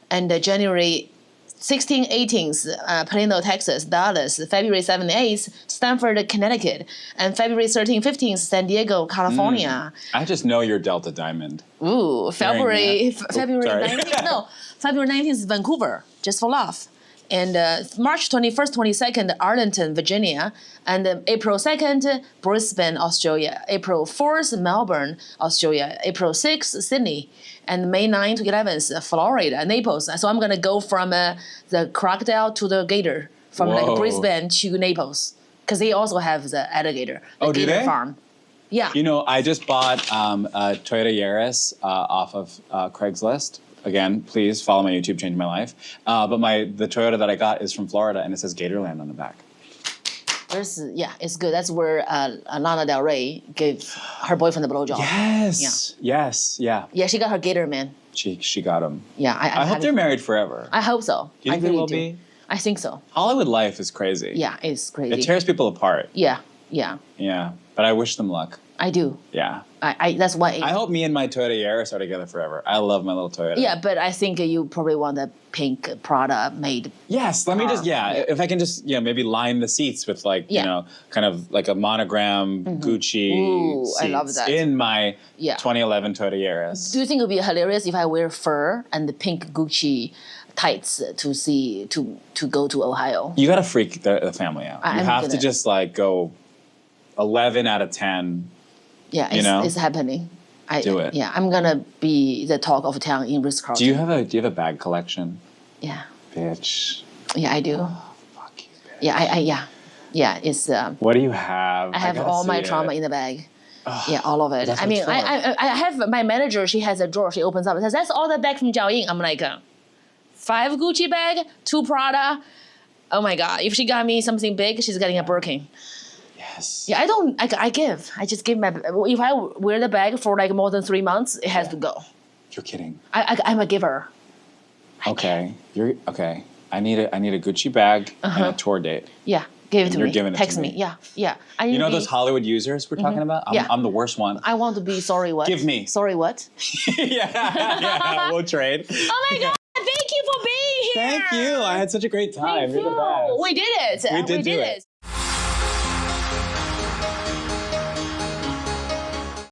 And January 16th, 18th, Plano, Texas, Dallas. February 7th, 8th, Stanford, Connecticut. And February 13th, 15th, San Diego, California. I just know you're Delta Diamond. Ooh, February 19th. No, February 19th, Vancouver, Just for Laugh. And March 21st, 22nd, Arlington, Virginia. And April 2nd, Brisbane, Australia. April 4th, Melbourne, Australia. April 6th, Sydney. And May 9th to 11th, Florida, Naples. So I'm going to go from the crocodile to the gator, from like Brisbane to Naples. Because they also have the alligator, the gator farm. Yeah. You know, I just bought a Toyota Yaris off of Craigslist. Again, please follow my YouTube, change my life. But the Toyota that I got is from Florida, and it says Gatorland on the back. It's good. That's where Lana Del Rey gave her boyfriend the blowjob. Yes. Yeah. Yes. Yeah. Yeah, she got her gator man. She got him. Yeah, I hope they're married forever. I hope so. Do you think they will be? I think so. Hollywood life is crazy. Yeah, it's crazy. It tears people apart. Yeah. Yeah, but I wish them luck. I do. Yeah. I that's why. I hope me and my Toyota Yaris are together forever. I love my little Toyota. Yeah, but I think you probably want a pink Prada made. Yes, let me just, if I can just, maybe line the seats with like, kind of like a monogram Gucci seats I love that. in my 2011 Toyota Yaris. Do you think it would be hilarious if I wear fur and the pink Gucci tights to go to Ohio? You gotta freak the family out. You have to just like go 11 out of 10. Yeah, it's happening. Do it. Yeah, I'm gonna be the talk of town in Ritz-Carlton. Do you have a bag collection? Yeah. Bitch. Yeah, I do. Oh, fuck you, bitch. Yeah. It's. What do you have? I have all my trauma in the bag. Ugh, yeah, all of it. I mean, I have my manager. She has a drawer. She opens up and says, "That's all the bag from Jiaoying." I'm like, 5 Gucci bag, 2 Prada. Oh my god! If she got me something big, she's getting a Birkin. Yes. Yeah, I give. I just give my. If I wear the bag for like more than 3 months, it has to go. You're kidding. I'm a giver. Okay. You're okay. I need a Gucci bag and a tour date. Yeah, give it to me. You're giving it Text to me. me. Yeah. You know those Hollywood users we're talking about? I'm the worst one. I want to be sorry what? Give me. Sorry what? yeah, we'll trade. Oh my god, thank you for being here. Thank you. I had such a great time. Thank you. We did it. We did it.